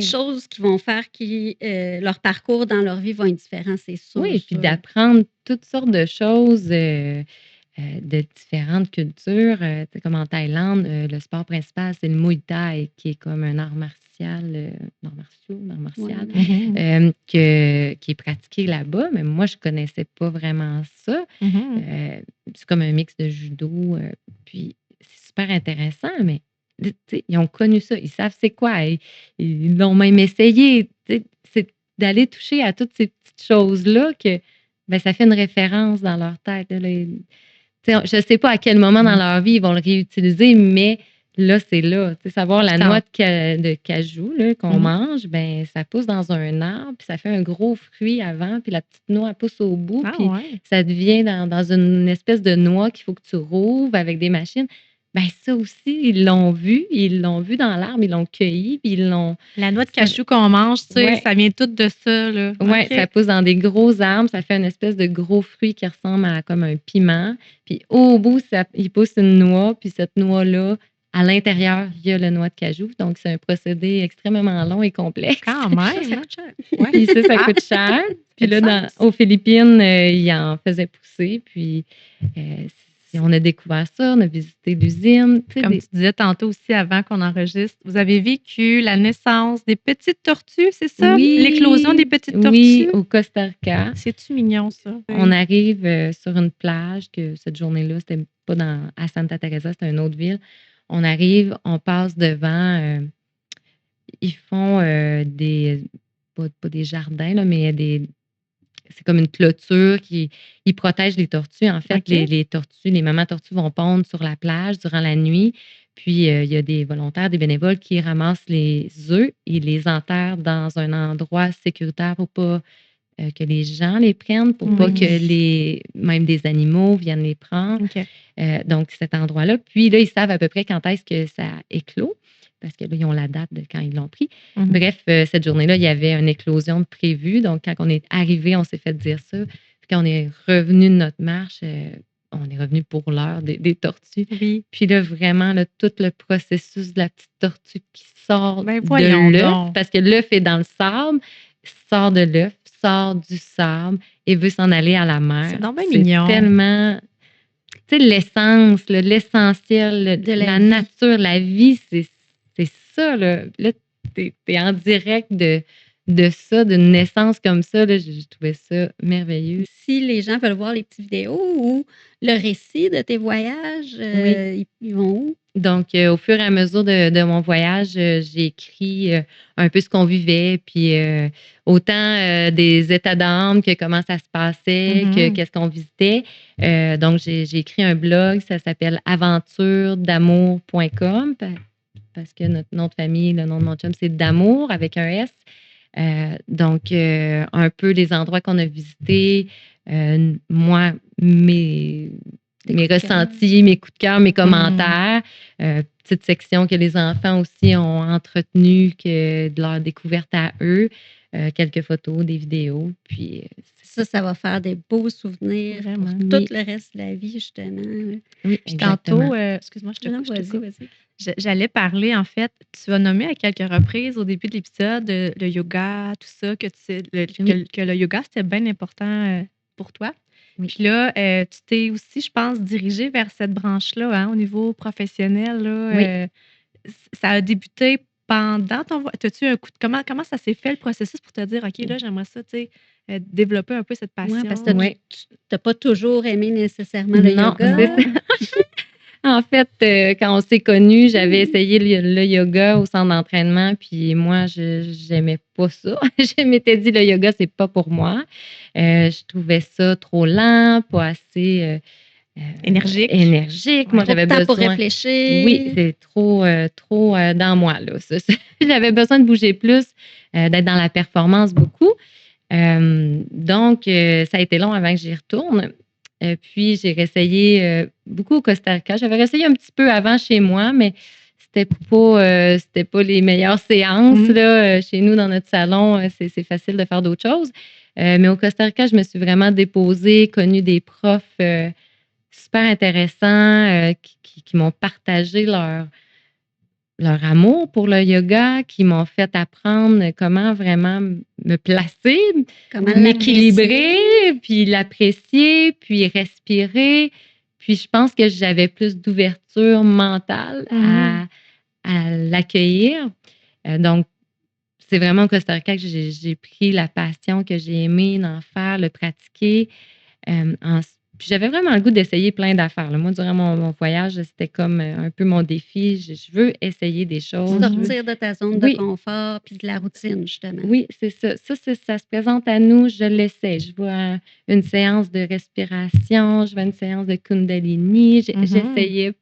chose qui vont faire que leur parcours dans leur vie va être différent, c'est sûr. Oui, puis d'apprendre toutes sortes de choses de différentes cultures. Comme en Thaïlande, le sport principal, c'est le Muay Thai, qui est comme un art martial, qui est pratiqué là-bas. Mais moi, je ne connaissais pas vraiment ça. C'est comme un mix de judo. Puis c'est super intéressant, mais ils ont connu ça. Ils savent c'est quoi. Ils l'ont même essayé. C'est d'aller toucher à toutes ces petites choses-là que ça fait une référence dans leur tête. Là, je ne sais pas à quel moment dans leur vie ils vont le réutiliser, mais là, c'est là. Savoir la noix de cajou là, qu'on mange, ça pousse dans un arbre, puis ça fait un gros fruit avant, puis la petite noix elle pousse au bout, puis ça devient dans une espèce de noix qu'il faut que tu rouvres avec des machines. Ça aussi, ils l'ont vu dans l'arbre, ils l'ont cueilli, puis ils l'ont... La noix de cajou qu'on mange, ça vient tout de ça, là. Oui, ça pousse dans des gros arbres, ça fait une espèce de gros fruit qui ressemble à comme un piment. Puis au bout, il pousse une noix, puis cette noix-là, à l'intérieur, il y a la noix de cajou. Donc, c'est un procédé extrêmement long et complexe. Quand même! Ça coûte cher. Puis ça coûte cher. Puis là, aux Philippines, ils en faisaient pousser, puis... on a découvert ça, on a visité l'usine. Comme tu disais tantôt aussi avant qu'on enregistre, vous avez vécu la naissance des petites tortues, c'est ça? Oui. L'éclosion des petites tortues? Oui, au Costa Rica. C'est-tu mignon, ça? On arrive sur une plage, que cette journée-là, c'était pas à Santa Teresa, c'était une autre ville. On arrive, on passe devant, ils font pas des jardins, là, mais c'est comme une clôture qui protège les tortues. En fait, les tortues, les mamans tortues vont pondre sur la plage durant la nuit. Puis, il y a des volontaires, des bénévoles qui ramassent les œufs et les enterrent dans un endroit sécuritaire pour pas que les gens les prennent, pour pas que même des animaux viennent les prendre. Donc, cet endroit-là. Puis là, ils savent à peu près quand est-ce que ça éclot, parce que là, ils ont la date de quand ils l'ont pris. Bref, cette journée-là, il y avait une éclosion de prévue. Donc, quand on est arrivé, on s'est fait dire ça. Puis quand on est revenu de notre marche, on est revenu pour l'heure des tortues. Oui. Puis là, vraiment, là, tout le processus de la petite tortue qui sort de l'œuf, parce que l'œuf est dans le sable, sort de l'œuf, sort du sable et veut s'en aller à la mer. C'est donc bien mignon. Tellement... Tu sais, l'essence, l'essentiel de la nature, la vie, c'est ça, là. Là, t'es en direct de ça, d'une naissance comme ça. Là, j'ai trouvé ça merveilleux. Si les gens veulent voir les petites vidéos ou le récit de tes voyages, ils vont où? Donc, au fur et à mesure de mon voyage, j'ai écrit un peu ce qu'on vivait, puis autant des états d'âme que comment ça se passait, que qu'est-ce qu'on visitait. Donc, j'ai écrit un blog, ça s'appelle aventuredamour.com, parce que notre nom de famille, le nom de mon chum, c'est Damour avec un S. Donc, un peu les endroits qu'on a visités, moi, mes ressentis, mes coups de cœur, mes commentaires. Petite section que les enfants aussi ont entretenue de leur découverte à eux. Quelques photos, des vidéos. Puis ça va faire des beaux souvenirs pour tout le reste de la vie, justement. Oui, puis tantôt, excuse-moi, je te coupe. J'allais parler, en fait, tu as nommé à quelques reprises au début de l'épisode le yoga, tout ça, que le yoga, c'était bien important pour toi. Oui. Puis là, tu t'es aussi, je pense, dirigée vers cette branche-là, au niveau professionnel. Là, ça a débuté pendant ton voyage. As-tu un coup de... Comment ça s'est fait, le processus, pour te dire, OK, là, j'aimerais ça, tu sais, développer un peu cette passion? Oui, parce que tu n'as pas toujours aimé nécessairement le yoga. En fait, quand on s'est connus, j'avais essayé le yoga au centre d'entraînement, puis moi, je n'aimais pas ça. Je m'étais dit, le yoga, c'est pas pour moi. Je trouvais ça trop lent, pas assez énergique. Moi, j'avais besoin pour réfléchir. Oui, c'est trop dans moi là. J'avais besoin de bouger plus, d'être dans la performance beaucoup. Donc, ça a été long avant que j'y retourne. Puis j'ai réessayé beaucoup au Costa Rica. J'avais réessayé un petit peu avant chez moi, mais c'était pas les meilleures séances là. Chez nous, dans notre salon, c'est facile de faire d'autres choses. Mais au Costa Rica, je me suis vraiment déposée, connu des profs super intéressants qui m'ont partagé leur amour pour le yoga, qui m'ont fait apprendre comment vraiment me placer, Comment m'équilibrer, puis l'apprécier, puis respirer. Puis je pense que j'avais plus d'ouverture mentale à l'accueillir. Donc, c'est vraiment au Costa Rica que j'ai pris la passion que j'ai aimé d'en faire, le pratiquer. Puis j'avais vraiment le goût d'essayer plein d'affaires, là. Moi, durant mon voyage, c'était comme un peu mon défi. Je veux essayer des choses. Sortir de ta zone de Oui, confort puis de la routine, justement. oui, c'est ça. Ça se présente à nous, je l'essaie. Je vois une séance de respiration, je vois une séance de Kundalini. J'essayais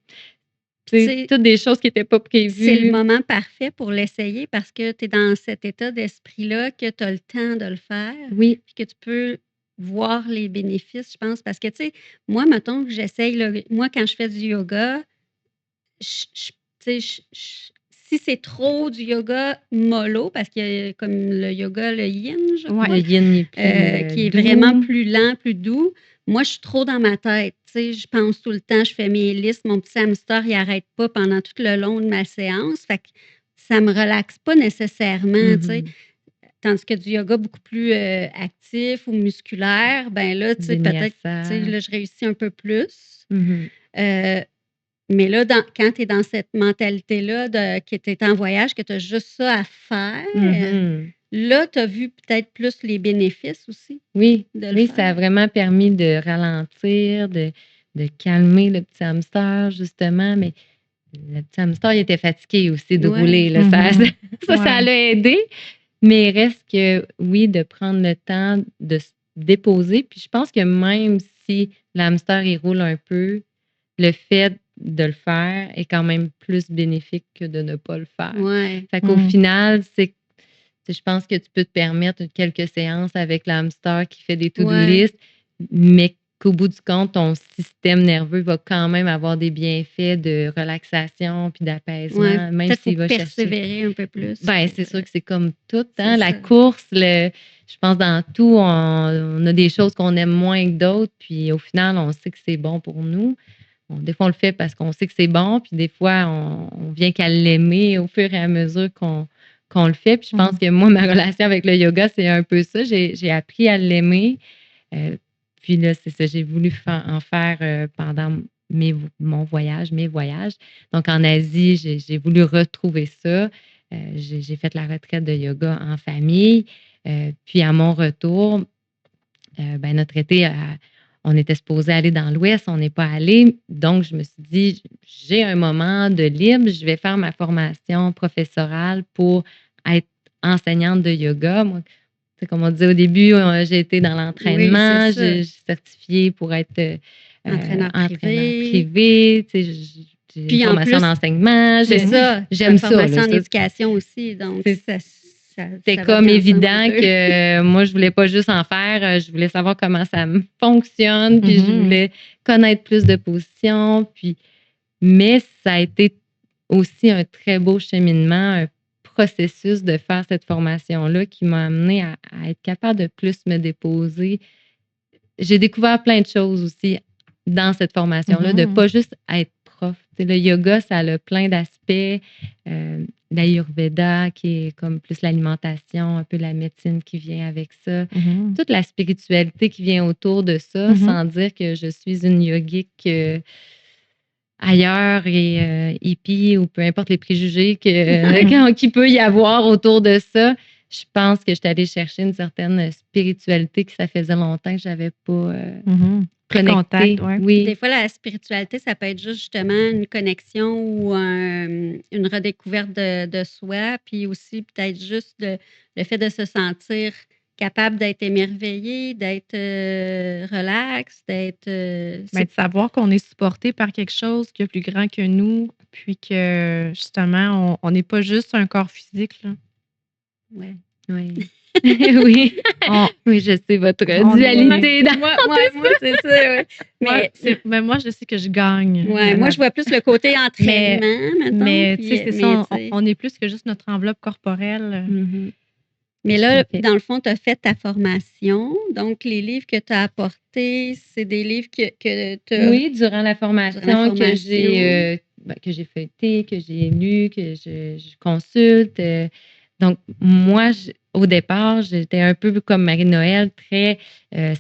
C'est toutes des choses qui n'étaient pas c'est le prévues. moment parfait pour l'essayer parce que tu es dans cet état d'esprit-là que tu as le temps de le faire, Oui, puis que tu peux voir les bénéfices, je pense. Parce que, tu sais, moi, mettons que j'essaye, moi, quand je fais du yoga, tu sais, si c'est trop du yoga mollo, parce qu'il y a comme le yoga, le yin, je Ouais. crois, le yin est plus qui est doux. vraiment plus lent, plus doux. Moi, je suis trop dans ma tête. Tu sais, je pense tout le temps, je fais mes listes. Mon petit hamster, il n'arrête pas pendant tout le long de ma séance. Fait que ça me relaxe pas nécessairement, tu sais. Tandis que du yoga beaucoup plus actif ou musculaire, ben là, tu sais, peut-être, tu sais, Vinyasa. là, je réussis un peu plus. Mhm. Euh, mais là, quand tu es dans cette mentalité-là que tu es en voyage, que tu as juste ça à faire, Mhm. là, tu as vu peut-être plus les bénéfices aussi Oui, de le oui, ça a faire. vraiment permis de ralentir, de calmer le petit hamster, justement. Mais le petit hamster, il était fatigué aussi de Ouais. rouler, là. Ça Ouais. l'a aidé. Mais il reste que, oui, de prendre le temps de se déposer. Puis je pense que même si le hamster, il roule un peu, le fait de le faire est quand même plus bénéfique que de ne pas le faire. Ouais. Fait qu'au final, je pense que tu peux te permettre quelques séances avec le hamster qui fait des to-do Ouais. list, mais qu'au bout du compte, ton système nerveux va quand même avoir des bienfaits de relaxation puis Ouais. d'apaisement, même Peut-être s'il faut va chercher. persévérer un peu plus Ben, pour, c'est sûr que c'est comme tout, c'est hein, la ça. course, je pense dans tout, on a des choses qu'on aime moins que d'autres, puis au final, on sait que c'est bon pour nous. Des fois, on le fait parce qu'on sait que c'est bon, puis des fois, on vient qu'à l'aimer au fur et à mesure qu'on le fait. Puis je pense que moi, ma relation avec le yoga, c'est un peu ça. J'ai appris à l'aimer. Puis là, c'est ça, j'ai voulu en faire pendant mes voyages. Donc, en Asie, j'ai voulu retrouver ça. J'ai fait la retraite de yoga en famille. Puis à mon retour, ben, notre été, on était supposé aller dans l'Ouest, on n'est pas allé. Donc, je me suis dit, j'ai un moment de libre, je vais faire ma formation professorale pour être enseignante de yoga. Moi, c'est comme on disait au début, j'ai été dans Oui, l'entraînement, c'est ça. j'ai certifié pour être Entraîneur entraîneur privé. privé. Tu sais, j'ai une Puis en formation plus, d'enseignement. c'est ça, J'aime ça. formation Là, en éducation aussi. Donc, ça c'était va comme bien ensemble évident les deux. que moi, je voulais pas juste en faire, je voulais savoir comment ça fonctionne, puis je voulais connaître plus de positions. Mais ça a été aussi un très beau cheminement, un processus de faire cette formation-là qui m'a amené à être capable de plus me déposer. J'ai découvert plein de choses aussi dans cette formation-là, de pas juste être prof. Tu sais, le yoga, ça a plein d'aspects. L'Ayurveda, qui est comme plus l'alimentation, un peu la médecine qui vient avec ça. Toute la spiritualité qui vient autour de ça, sans dire que je suis une yogique ailleurs et hippie ou peu importe les préjugés qu'il peut y avoir autour de ça. Je pense que je suis allée chercher une certaine spiritualité que ça faisait longtemps que je n'avais pas connectée. Contact, ouais. Oui. Des fois, la spiritualité, ça peut être juste justement une connexion ou une redécouverte de soi, puis aussi peut-être juste le fait de se sentir capable d'être émerveillé, d'être relax, d'être... Ben, de savoir qu'on est supporté par quelque chose qui est plus grand que nous, puis que justement, on n'est pas juste un corps physique, là. Ouais. Oui. Oui. On Oui, je sais votre on est dualité dans Moi, c'est ça, ouais. ouais, Mais mais moi, je sais que je gagne, ouais, moi, je vois plus le côté mais entraînement, mettons, mais tu sais, puis, c'est mais ça, tu sais on est plus que juste notre enveloppe corporelle. mmh Mais tout à là, fait. dans le fond, tu as fait ta formation, donc les livres que tu as apportés, c'est des livres que tu as Oui, durant la durant la formation formation? que j'ai feuilleté, que j'ai lu, que je consulte. Donc, moi, au départ, j'étais un peu comme Marie-Noël, très,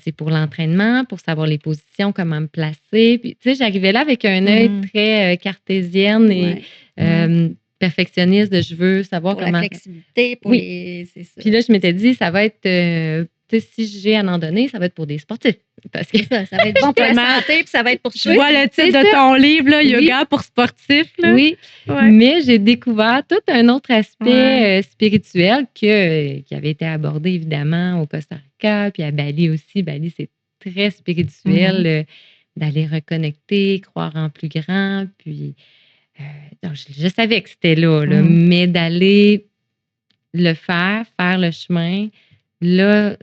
c'est pour l'entraînement, pour savoir les positions, comment me placer. Puis, tu sais, j'arrivais là avec un œil Mmh très cartésienne et Ouais, perfectionniste de je veux savoir pour la comment. flexibilité, pour Oui. les c'est ça. Puis là, je m'étais dit, ça va être, tu sais, si j'ai à en donner, ça va être pour des sportifs. Parce que Ça va être bon pour la Justement, santé, puis ça va être pour je toi. vois le c'est titre de ça. ton livre, là, Oui, Yoga pour sportifs, là. oui. Ouais. Mais j'ai découvert tout un autre Ouais. aspect spirituel qui avait été abordé évidemment au Costa Rica, puis à Bali aussi. Bali, c'est très spirituel, d'aller reconnecter, croire en plus grand. Puis, donc, je savais que c'était là, mais d'aller le faire le chemin, là,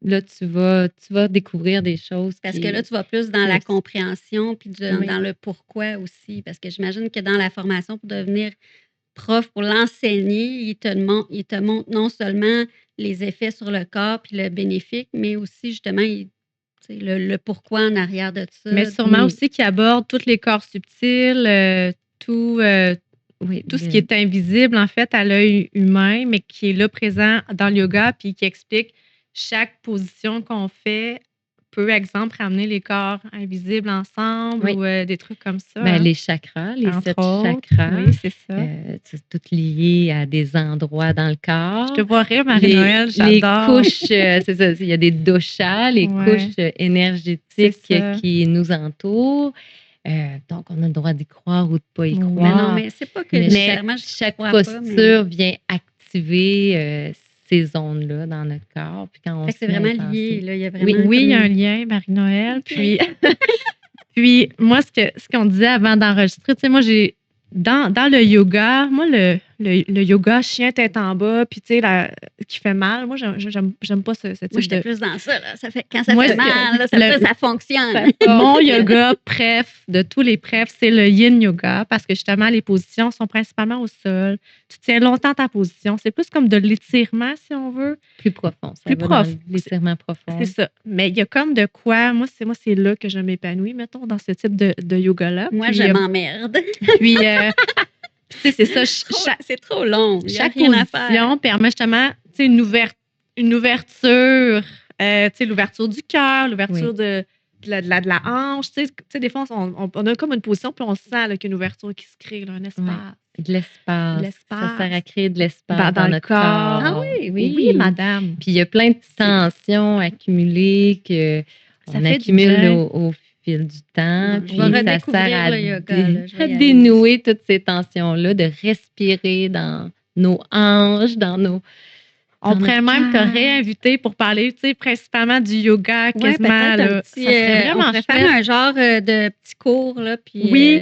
là tu vas découvrir des choses Parce que là, tu vas plus dans la plus. compréhension, puis Oui. dans le pourquoi aussi. Parce que j'imagine que dans la formation, pour devenir prof, pour l'enseigner, il te montre non seulement les effets sur le corps, puis le bénéfique, mais aussi justement, tu sais, le pourquoi en arrière de Mais ça. sûrement Oui, aussi qui aborde tous les corps subtils, tout, oui, tout ce qui est invisible, en fait, à l'œil humain, mais qui est là présent dans le yoga, puis qui explique chaque position qu'on fait peut, exemple, ramener les corps invisibles ensemble oui. ou des trucs comme ça, Ben, hein, les chakras, les entre 7 autres. chakras, Oui, c'est ça. c'est tout lié à des endroits dans le Je te corps. vois rire, Les Marie-Noël, les j'adore. couches, c'est ça, il y a des doshas, les couches, Ouais, c'est énergétiques ça. qui nous entourent. Donc on a le droit d'y croire ou de pas y Mais non, croire. mais c'est pas que Mais nécessairement je chaque crois pas, mais posture vient activer, ces zones-là dans notre corps, puis quand on fait que se c'est met à y vraiment lié, penser. là. Il y a Oui, vraiment Oui, il y a un comme lien, Marie-Noël. OK. Puis moi, ce qu'on disait avant d'enregistrer, tu sais, moi, dans le yoga, moi, le yoga chien tête en bas, puis tu sais, qui fait mal, moi, j'aime pas ce Moi, type j'étais de. plus dans ça, là. Ça fait quand ça Moi, fait mal, là, le- ça fonctionne. ça mon fonctionne. yoga préf de tous les préfs, c'est le yin yoga parce que justement, les positions sont principalement au sol. Tu tiens longtemps ta position. C'est plus comme de l'étirement, si on veut. Plus profond, ça Plus va dans profond. l'étirement C'est profond. ça. Mais il y a comme de quoi, moi, c'est là que je m'épanouis, mettons, dans ce type de yoga-là. Moi, Puis, je m'emmerde. puis, tu sais, c'est ça. C'est trop long. Il y a Chaque rien à faire. position permet justement, tu sais, une ouverture, tu sais, l'ouverture du cœur, l'ouverture Oui. de la hanche. Tu sais, des fois, on a comme une position, puis on sent là, qu'il y a une ouverture qui se crée, là, un espace. De l'espace. De Ça sert à l'espace. créer de l'espace Dans dans le notre corps. corps. Ah oui, Oui, madame. Puis il y a plein de tensions accumulées Ça qu'on fait du accumule bien. au fil du temps. Non, je Puis vais ça redécouvrir sert à, le yoga, là. Je vais à y aller. dénouer toutes ces tensions-là, de respirer dans nos hanches, dans On dans pourrait notre même te cœur. réinviter pour parler, tu sais, principalement du yoga, Ouais, quasiment, peut-être un là. petit, Ça serait on vraiment pourrait chouette. faire un genre de petit cours, là, puis Oui.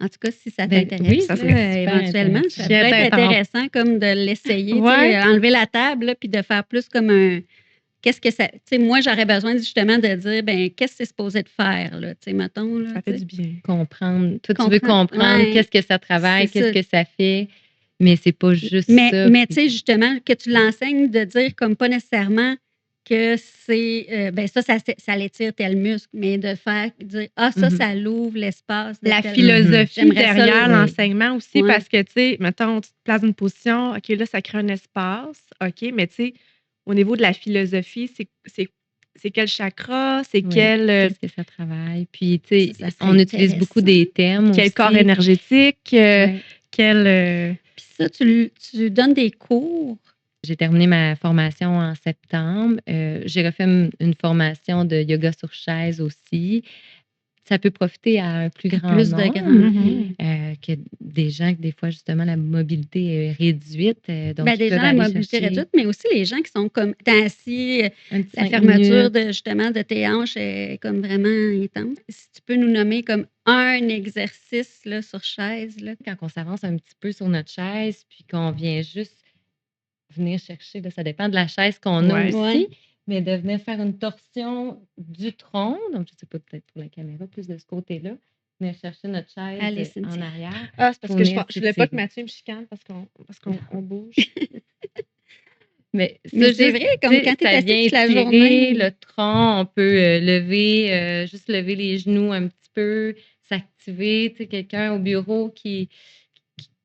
en tout cas, si ça Ben, t'intéresse, oui, ça là, serait super éventuellement, intéressant. ça Chien pourrait être tête en- intéressant comme de l'essayer, tu sais, Ouais. enlever la table, là, puis de faire plus comme un qu'est-ce que ça tu sais, moi, j'aurais besoin justement de dire, ben qu'est-ce que c'est supposé de faire, là, tu sais, mettons, là, Ça tu fait sais. du bien. Comprendre. Toi, tu veux Comprendre, comprendre ouais, qu'est-ce que ça travaille, c'est qu'est-ce ça. que ça fait, mais c'est pas juste Mais ça. tu Puis sais, justement, que tu l'enseignes de dire comme pas nécessairement que c'est, ben ça l'étire tel muscle, mais de faire dire: «Ah ça, Mhm. ça l'ouvre l'espace de La tel» philosophie J'aimerais ça derrière le Oui. l'enseignement aussi, ouais. parce que, tu sais, mettons, tu te places dans une position, OK, là, ça crée un espace, OK, mais tu sais, au niveau de la philosophie, c'est quel chakra, c'est Oui, quel, qu'est-ce que ça travaille? Puis, tu sais, Ça serait on utilise beaucoup intéressant. des termes quel corps aussi. énergétique, Ouais. quel. Puis ça, tu donnes des cours? J'ai terminé ma formation en septembre. J'ai refait une formation de yoga sur chaise aussi. Ça peut profiter à un plus À grand plus de nombre, grand Mhm. que des gens que des fois, justement, la mobilité est réduite, donc Ben, ils des gens peuvent à aller mobilité chercher réduite, mais aussi les gens qui sont comme tu assis, un petit la 5 fermeture minutes. de justement de tes hanches est comme vraiment intense. Si tu peux nous nommer comme un exercice là, sur chaise, là. Quand on s'avance un petit peu sur notre chaise, puis qu'on vient juste venir chercher, là, ça dépend de la chaise qu'on a Ouais. aussi, Ouais. mais de venir faire une torsion du tronc, donc je ne sais pas, peut-être pour la caméra, plus de ce côté-là, venir chercher notre chaise Allez, en Cynthia. arrière Ah, c'est parce pour que je venir voulais pas que s'étirer. Mathieu me chicane parce qu'on bouge. Mais Mais ça, c'est juste, vrai, tu comme sais, quand tu es ça assis vient toute la étirer journée. le tronc, on peut juste lever les genoux un petit peu, s'activer. Tu sais, quelqu'un au bureau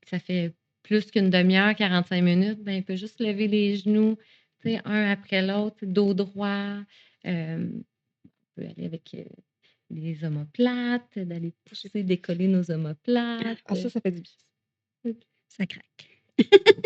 ça fait plus qu'une demi-heure, 45 minutes, ben, il peut juste lever les genoux, tu sais, un après l'autre, dos droit. On peut aller avec les omoplates, d'aller pousser, décoller nos omoplates. Ah, ça fait du bien. Ça craque.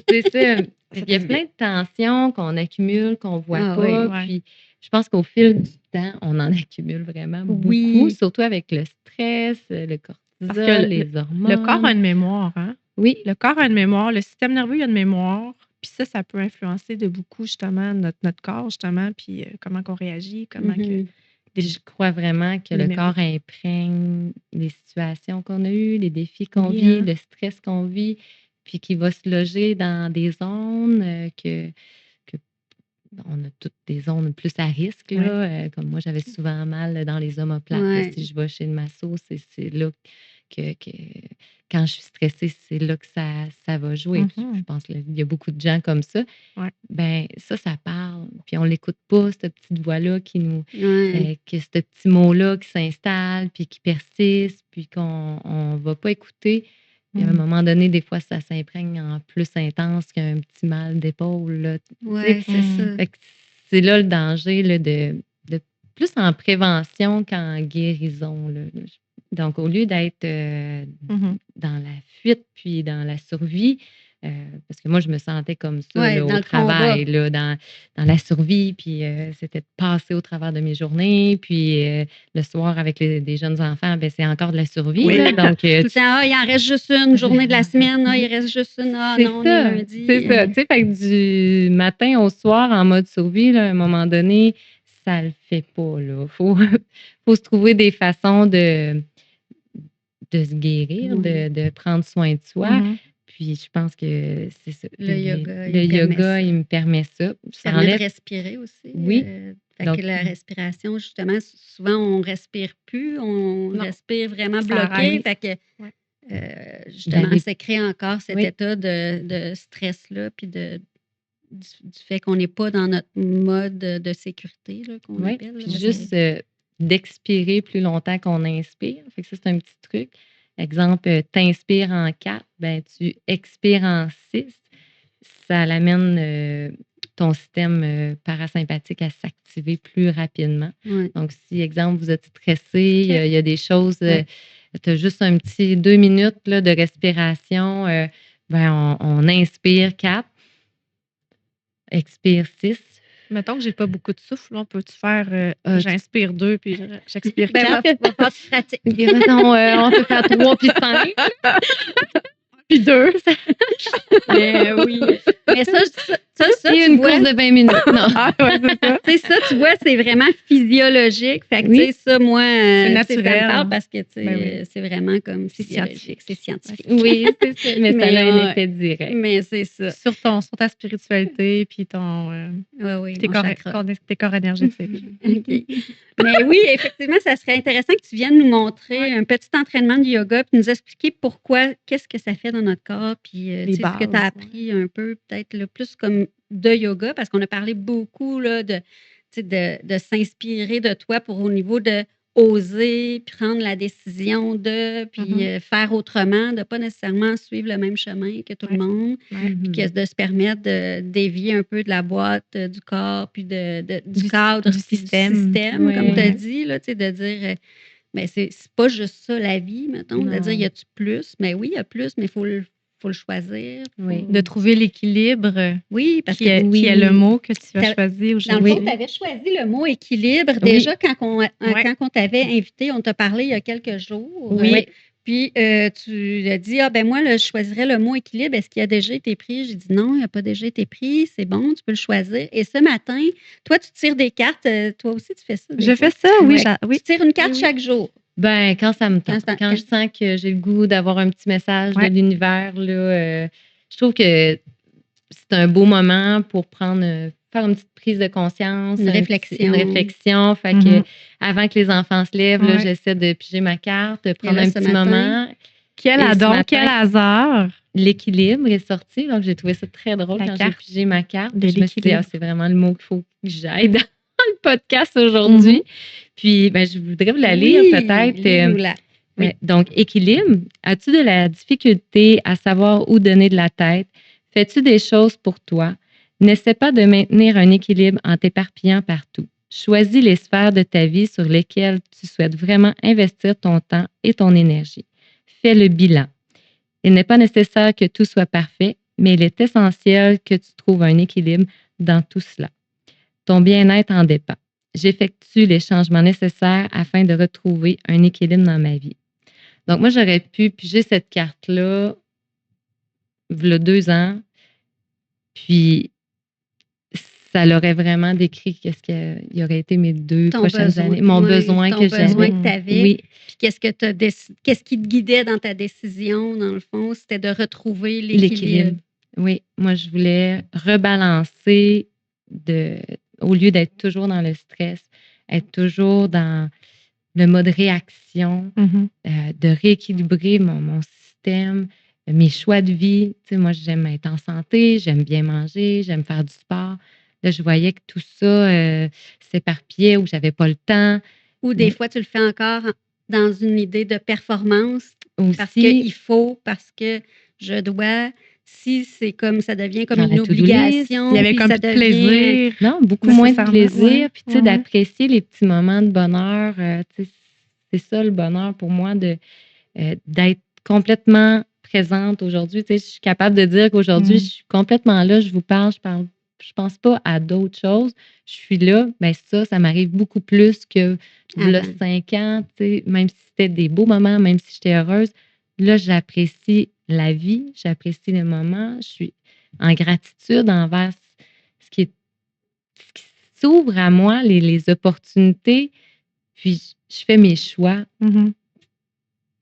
C'est ça. Ça Il y fait a du bien. plein de tensions qu'on accumule, qu'on ne voit Ah pas. oui. Ouais. Puis je pense qu'au fil du temps, on en accumule vraiment beaucoup, Oui. surtout avec le stress, le Parce que cortisol, les le corps a hormones. une mémoire, hein? Oui, Le corps a une mémoire, le système nerveux il a une mémoire. Puis ça peut influencer de beaucoup, justement, notre corps, justement, puis comment qu'on réagit, comment que Mhm. je crois vraiment que les le mémoires. corps imprègne les situations qu'on a eues, les défis qu'on Oui, vit, hein? le stress qu'on vit, puis qui va se loger dans des zones que on a toutes des zones plus à risque, Ouais. là. Comme moi, j'avais souvent mal dans les omoplates. Là, Ouais. si je vais chez le masso, c'est là que quand je suis stressée, c'est là que ça va jouer. Puis je Mhm. pense qu'il y a beaucoup de gens comme ça. Ouais. Ben ça parle. Puis on l'écoute pas, cette petite voix-là qui nous Ouais. que ce petit mot-là qui s'installe, puis qui persiste, puis qu'on on va pas écouter. Puis à un Mm. moment donné, des fois, ça s'imprègne en plus intense qu'un petit mal d'épaule, là. Tu sais, Ouais, c'est Mm. ça. fait que c'est là le danger là, de plus en prévention qu'en guérison. Là. Donc, au lieu d'être Mhm. dans la fuite puis dans la survie, parce que moi, je me sentais comme ça Ouais, là, dans au le combat. travail, là, dans la survie, puis c'était de passer au travers de mes journées, puis le soir avec des jeunes enfants, ben, c'est encore de la survie. Oui. Là, donc, Tout le temps, il en reste juste une journée de la semaine. Il reste juste une. Ah c'est non, on est ça, lundi. c'est ça. Tu sais, fait que du matin au soir en mode survie, là, à un moment donné, ça le fait pas. Là. Faut se trouver des façons de se guérir, Ouais. de prendre soin de soi. Mhm. Puis je pense que c'est ça. Le yoga, Le il permet yoga, ça. il me permet ça. Ça Ça permet de enlève. respirer aussi. Oui. Fait Donc, que la respiration, justement, souvent, on respire plus, on Non. respire vraiment Ça bloqué. arrête. Fait que, Ouais. justement, D'aller- ça crée encore cet Oui. état de stress-là, puis du fait qu'on n'est pas dans notre mode de sécurité, là, qu'on Oui, appelle. puis là, juste d'expirer plus longtemps qu'on inspire. Fait que ça, c'est un petit truc. Exemple, t'inspires en 4, ben tu expires en 6. Ça l'amène ton système parasympathique à s'activer plus rapidement. Ouais. Donc, si, exemple, vous êtes stressé, il OK. y a des choses, Ouais. tu as juste un petit 2 minutes là, de respiration, ben on inspire 4, expire 6. Mettons que j'ai pas beaucoup de souffle, là, on peut-tu faire Tu- j'inspire 2 puis j'expire Ben, 4 va faire du pratique. Mettons, on peut faire 3 puis 5. puis 2? Mais oui. Mais ça, Et tu une vois, course de 20 minutes. Non. Ah ouais, c'est ça. tu sais, ça, tu vois, c'est vraiment physiologique. Fait que, Oui. tu sais, ça, moi, C'est tu sais, naturel. ça me parle parce que, tu sais, Ben oui. c'est vraiment comme C'est physiologique. scientifique. C'est scientifique. Oui, c'est ça. Mais ça Mais a un ouais. effet direct. Mais c'est ça. Sur ta spiritualité puis ton Oui, tes mon corps, chakra. tes corps énergétiques. OK. Mais oui, effectivement, ça serait intéressant que tu viennes nous montrer un petit entraînement de yoga puis nous expliquer pourquoi, qu'est-ce que ça fait dans notre corps, puis Les tu sais, ce que tu as bases, appris un peu, peut-être le plus comme de yoga, parce qu'on a parlé beaucoup là, tu sais, de s'inspirer de toi pour au niveau de oser prendre la décision de, puis faire autrement, de pas nécessairement suivre le même chemin que tout le monde, puis que de se permettre de dévier un peu de la boîte du corps, puis du cadre, du puis système. comme tu as Ouais. dit, là, tu sais, de dire, mais c'est pas juste ça la vie, mettons, de Non. dire, y a-tu plus? Mais oui, il y a plus, mais il faut le choisir. Oui. De trouver l'équilibre Oui, parce qui que est le mot que tu as T'as- choisi dans le aujourd'hui. fond, tu avais choisi le mot équilibre. Déjà, quand on t'avait invité, on t'a parlé il y a quelques jours. Oui. Puis, tu as dit, ah ben moi, là, je choisirais le mot équilibre. Est-ce qu'il a déjà été pris? J'ai dit non, il n'a pas déjà été pris. C'est bon, tu peux le choisir. Et ce matin, toi, tu tires des cartes. Toi aussi, tu fais ça? Je fais ça, oui. Tu tires une carte chaque jour. Ben, quand ça me tente. Quand Quand je sens que j'ai le goût d'avoir un petit message de l'univers, là, je trouve que c'est un beau moment pour faire une petite prise de conscience, Une une réflexion. réflexion. Fait que avant que les enfants se lèvent, là, Ouais. j'essaie de piger ma carte, de prendre là, un ce petit matin? moment. Quel Et ce adon, matin, quel hasard. l'équilibre est sorti. Donc, j'ai trouvé ça très drôle La quand j'ai carte pigé ma carte. de Je me suis dit, l'équilibre. c'est vraiment le mot qu'il faut que j'aille dans le podcast aujourd'hui. Puis, je voudrais vous la lire peut-être. Lis-nous-la. Oui. Donc, équilibre. As-tu de la difficulté à savoir où donner de la tête? Fais-tu des choses pour toi? N'essaie pas de maintenir un équilibre en t'éparpillant partout. Choisis les sphères de ta vie sur lesquelles tu souhaites vraiment investir ton temps et ton énergie. Fais le bilan. Il n'est pas nécessaire que tout soit parfait, mais il est essentiel que tu trouves un équilibre dans tout cela. Ton bien-être en dépend. J'effectue les changements nécessaires afin de retrouver un équilibre dans ma vie. Donc, moi, j'aurais pu piger cette carte-là il y a 2 ans, puis ça l'aurait vraiment décrit qu'est-ce qui aurait été mes 2 prochaines années. Mon besoin que j'avais. Que tu avais. Oui. Puis qu'est-ce qui te guidait dans ta décision, dans le fond? C'était de retrouver l'équilibre. Oui. Moi, je voulais rebalancer au lieu d'être toujours dans le stress, être toujours dans le mode réaction, de rééquilibrer mon système, mes choix de vie. Tu sais, moi, j'aime être en santé, j'aime bien manger, j'aime faire du sport. Là, je voyais que tout ça s'éparpillait ou que j'avais pas le temps. Ou des fois, tu le fais encore dans une idée de performance. Aussi, Parce que je dois. Si c'est comme ça devient comme dans la une to-do list, obligation, il y avait puis comme ça plus de plaisir. Non, beaucoup moins de plaisir. Ouais, Puis, tu sais, d'apprécier les petits moments de bonheur. Tu sais, c'est ça le bonheur pour moi, d'être complètement présente aujourd'hui. Tu sais, je suis capable de dire qu'aujourd'hui, je suis complètement là, je vous parle, je pense pas à d'autres choses. Je suis là, mais ça m'arrive beaucoup plus que là, 5 ans, tu sais, même si c'était des beaux moments, même si j'étais heureuse. Là, j'apprécie la vie, j'apprécie le moment, je suis en gratitude envers ce qui s'ouvre à moi, les opportunités, puis je fais mes choix.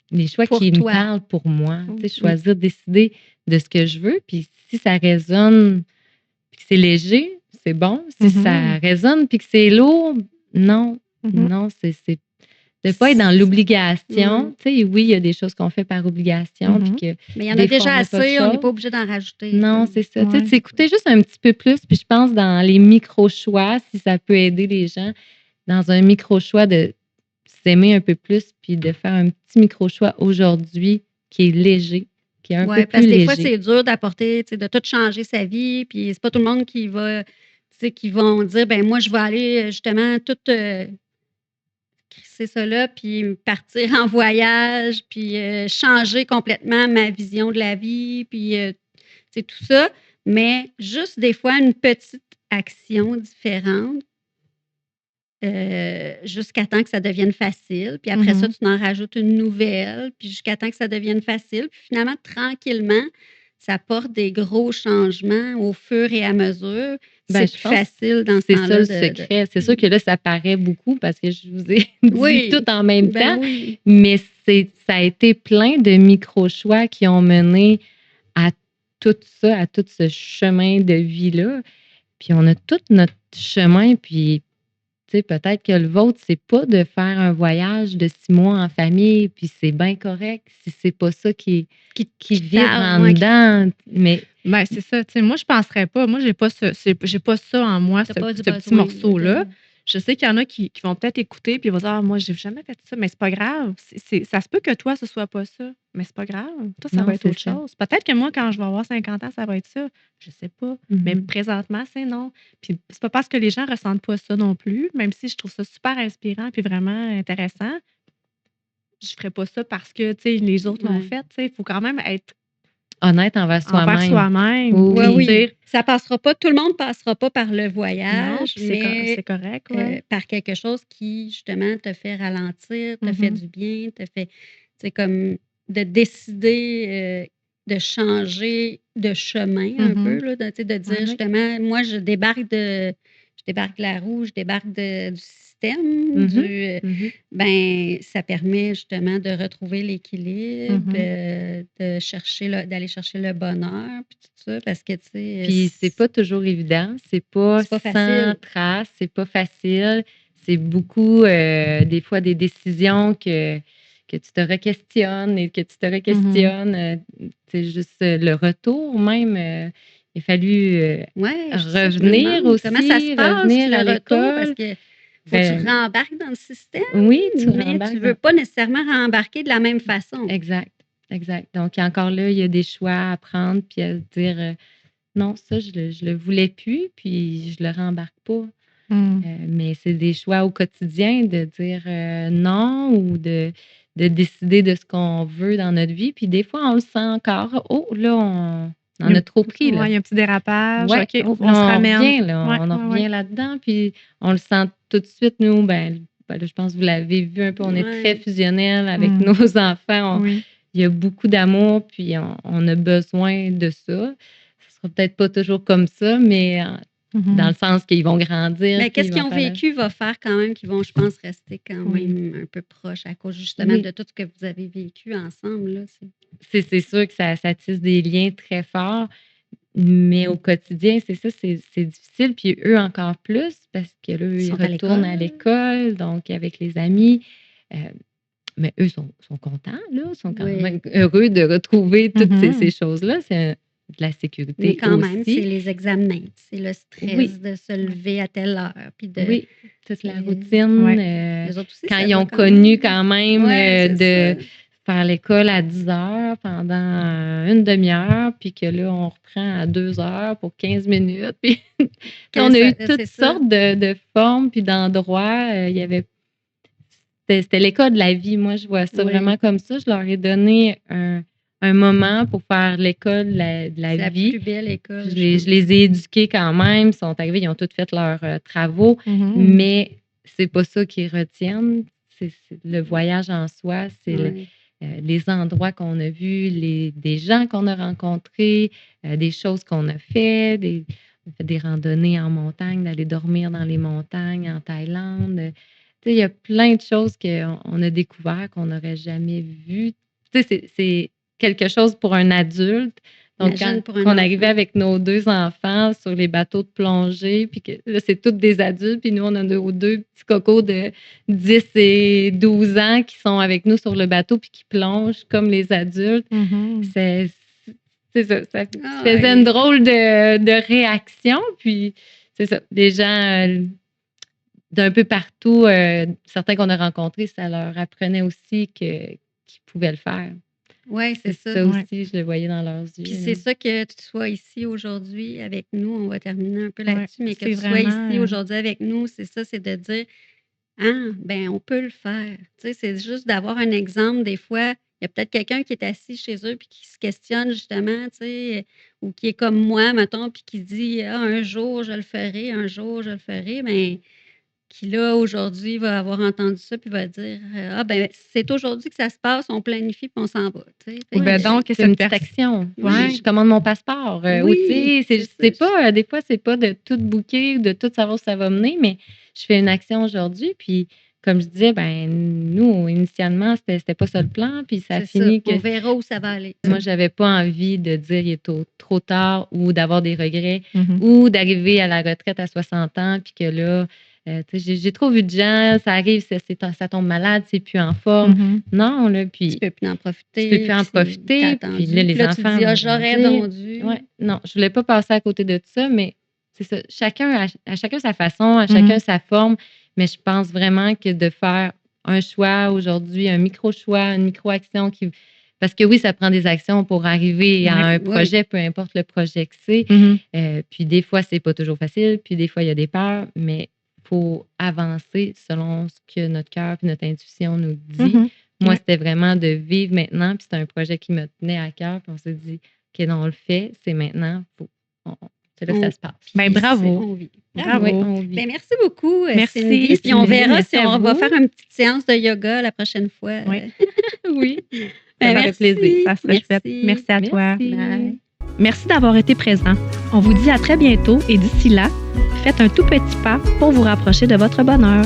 Les choix pour qui toi. me parlent pour moi. Tu sais, choisir, décider de ce que je veux. Puis si ça résonne, puis que c'est léger, c'est bon. Si ça résonne, puis que c'est lourd, non. Non, c'est de ne pas être dans l'obligation. Tu sais, oui, il y a des choses qu'on fait par obligation. Puis mais il y en a déjà assez, on n'est pas obligé d'en rajouter. Non, c'est ça. Tu sais, s'écouter juste un petit peu plus. Puis je pense dans les micro-choix, si ça peut aider les gens, dans un micro-choix de s'aimer un peu plus, puis de faire un petit micro-choix aujourd'hui qui est léger, qui est un peu plus léger. Parce que des fois, c'est dur d'apporter, de tout changer sa vie, puis c'est pas tout le monde qui va, qui vont dire, ben moi, je vais aller justement tout crisser ça là, puis partir en voyage, puis changer complètement ma vision de la vie, puis c'est tout ça. Mais juste des fois, une petite action différente, jusqu'à temps que ça devienne facile. Puis après ça, tu en rajoutes une nouvelle, puis jusqu'à temps que ça devienne facile. Puis finalement, tranquillement, ça apporte des gros changements au fur et à mesure. C'est plus facile dans ce temps-là. C'est ça le secret. C'est sûr que là, ça paraît beaucoup parce que je vous ai dit tout en même temps. Oui. Mais ça a été plein de micro-choix qui ont mené à tout ça, à tout ce chemin de vie-là. Puis on a tout notre chemin, puis tu sais, peut-être que le vôtre, c'est pas de faire un voyage de 6 mois en famille, puis c'est bien correct si c'est pas ça qui vibre en dedans. Mais c'est ça. Tu sais, moi, je penserais pas. Moi, j'ai pas ça en moi, ce petit morceau-là. Je sais qu'il y en a qui vont peut-être écouter puis ils vont dire moi, j'ai jamais fait ça, mais c'est pas grave. Ça se peut que toi, ce soit pas ça, mais c'est pas grave. Toi, ça va être autre chose. Peut-être que moi, quand je vais avoir 50 ans, ça va être ça. Je sais pas. Mais présentement, c'est non. Puis c'est pas parce que les gens ressentent pas ça non plus, même si je trouve ça super inspirant puis vraiment intéressant. Je ferais pas ça parce que tu sais, les autres l'ont fait. Il faut quand même être honnête envers soi-même. Oui. Ça passera pas, tout le monde passera pas par le voyage, mais c'est correct. Par quelque chose qui, justement, te fait ralentir, te fait du bien, te fait, comme de décider de changer de chemin un peu, là, de dire, justement, moi, je débarque de la roue, je débarque du système, Mhm. ben ça permet justement de retrouver l'équilibre, d'aller chercher le bonheur, puis tout ça, parce que, tu sais, Puis c'est pas toujours évident, c'est pas c'est pas sans facile. trace, c'est pas facile. C'est beaucoup, des fois, des décisions que tu te re-questionnes et que tu te re-questionnes. C'est juste le retour même. Il a fallu Ouais, ça, je me revenir demande comment ça se aussi, passe, revenir à le retour, parce l'école. que faut que tu Ben, rembarques dans le système, oui, tu mais tu rembarques veux dans. pas nécessairement rembarquer de la même façon. Exact, exact. Donc, encore là, il y a des choix à prendre puis à se dire non, ça, je le voulais plus, puis je le rembarque pas. Mais c'est des choix au quotidien de dire non ou de décider de ce qu'on veut dans notre vie. Puis des fois, on le sent encore. Oh, là, on Il y en a a trop pris, ouais, là. il y a un petit dérapage. Ouais, OK, oh, on se là, on ramène. revient, là. Ouais, On en ouais, revient ouais. là-dedans. Puis on le sent tout de suite, nous. Là, je pense que vous l'avez vu un peu. On est très Ouais. fusionnel avec Mm. nos enfants. Oui. Il y a beaucoup d'amour, puis on a besoin de ça. Ce sera peut-être pas toujours comme ça, mais dans le sens qu'ils vont grandir. Mais puis qu'est-ce ils qu'ils vont ont faire la- vécu va faire quand même qu'ils vont, je pense, rester quand Oui. même un peu proches à cause justement Oui. de tout ce que vous avez vécu ensemble, là. C'est sûr que ça tisse des liens très forts, mais au quotidien, c'est ça, c'est difficile. Puis eux encore plus, parce que là, Ils ils sont à retournent à l'école, donc avec les amis. Mais eux sont contents, là, sont quand Oui. même heureux de retrouver toutes Mhm. ces choses-là. C'est de la sécurité Mais quand même, c'est aussi. les examens, c'est le stress Oui. de se lever à telle heure, puis de Oui, toute la c'est routine. Ouais. les autres aussi, Quand ça ils doit ont quand connu même quand même ouais, de c'est ça. faire l'école à 10 heures pendant une demi-heure, puis que là, on reprend à 2 heures pour 15 minutes. Puis Quand on a eu ça toutes c'est ça. sortes de formes puis d'endroits. Il y avait c'était l'école de la vie. Moi, je vois ça Oui. vraiment comme ça. Je leur ai donné un moment pour faire l'école de la C'est la vie. plus belle école, Je je pense. les ai éduqués quand même. Ils sont arrivés, ils ont tous fait leurs travaux, Mhm. mais c'est pas ça qu'ils retiennent. C'est le voyage en soi, c'est Ouais. les endroits qu'on a vus, des gens qu'on a rencontrés, des choses qu'on a fait, on a fait des randonnées en montagne, d'aller dormir dans les montagnes en Thaïlande. Tu sais, il y a plein de choses qu'on a découvert qu'on n'aurait jamais vues. Tu sais, c'est quelque chose pour un adulte. Donc, Imagine quand pour un on enfant. arrivait avec nos 2 enfants sur les bateaux de plongée, puis que là, c'est tous des adultes, puis nous, on a nos 2 petits cocos de 10 et 12 ans qui sont avec nous sur le bateau, puis qui plongent comme les adultes. Mhm. C'est ça, ça Ah faisait ouais. une drôle de réaction, puis c'est ça, des gens d'un peu partout, certains qu'on a rencontrés, ça leur apprenait aussi qu'ils pouvaient le faire. Oui, c'est ça. Ça Ouais. aussi, je le voyais dans leurs yeux. Puis là. c'est ça que tu sois ici aujourd'hui avec nous, on va terminer un peu Ouais, là-dessus, mais que c'est tu sois vraiment, ici aujourd'hui avec nous, c'est ça, c'est de dire ah, ben on peut le faire. Tu sais, c'est juste d'avoir un exemple. Des fois, il y a peut-être quelqu'un qui est assis chez eux puis qui se questionne justement, tu sais, ou qui est comme moi, mettons, puis qui dit ah, un jour je le ferai, un jour je le ferai, mais qui là, aujourd'hui, va avoir entendu ça puis va dire ah, ben c'est aujourd'hui que ça se passe, on planifie puis on s'en va. Tu sais. Fait Ben que- donc, C'est cette une petite personne. action. Ouais. Je commande mon passeport. Ou Oui, tu sais, c'est c'est ça. pas, des fois, c'est pas de tout booker, de tout savoir où ça va mener, mais je fais une action aujourd'hui. Puis, comme je disais, ben nous, initialement, c'était pas ça le plan. Puis, ça a C'est ça. fini que On verra où ça va aller. moi, j'avais pas envie de dire il est trop tard ou d'avoir des regrets Mhm. ou d'arriver à la retraite à 60 ans. Puis que là, tu sais, j'ai trop vu de gens, ça arrive, ça tombe malade, c'est plus en forme. Mhm. Non, là, puis Tu peux plus en profiter. tu peux plus en puis profiter. t'as Puis attendu. là, les Puis là, enfants tu dis, vont ah, j'aurais grandir. donc dû. Ouais, non, je voulais pas passer à côté de ça, mais c'est ça. À chacun sa façon, à chacun sa forme. Mais je pense vraiment que de faire un choix aujourd'hui, un micro-choix, une micro-action parce que oui, ça prend des actions pour arriver à Ouais, un oui. projet, peu importe le projet que c'est. Mhm. Puis des fois, c'est pas toujours facile, puis des fois, il y a des peurs, mais il faut avancer selon ce que notre cœur et notre intuition nous dit. Mhm. Moi, Ouais. c'était vraiment de vivre maintenant, puis c'était un projet qui me tenait à cœur, puis on s'est dit, OK, non, on le fait, c'est maintenant, c'est là que ça se passe. Ben, bravo. On vit. Bravo. Oui, on vit. Ben, merci beaucoup, Merci, Cindy. Puis on Cindy. verra Merci si à on va vous. faire une petite séance de yoga la prochaine fois. Oui. Oui, Ben, ça me merci. fait plaisir. Ça serait chouette. Merci à toi. Merci. Bye. Merci d'avoir été présent. On vous dit à très bientôt et d'ici là, faites un tout petit pas pour vous rapprocher de votre bonheur.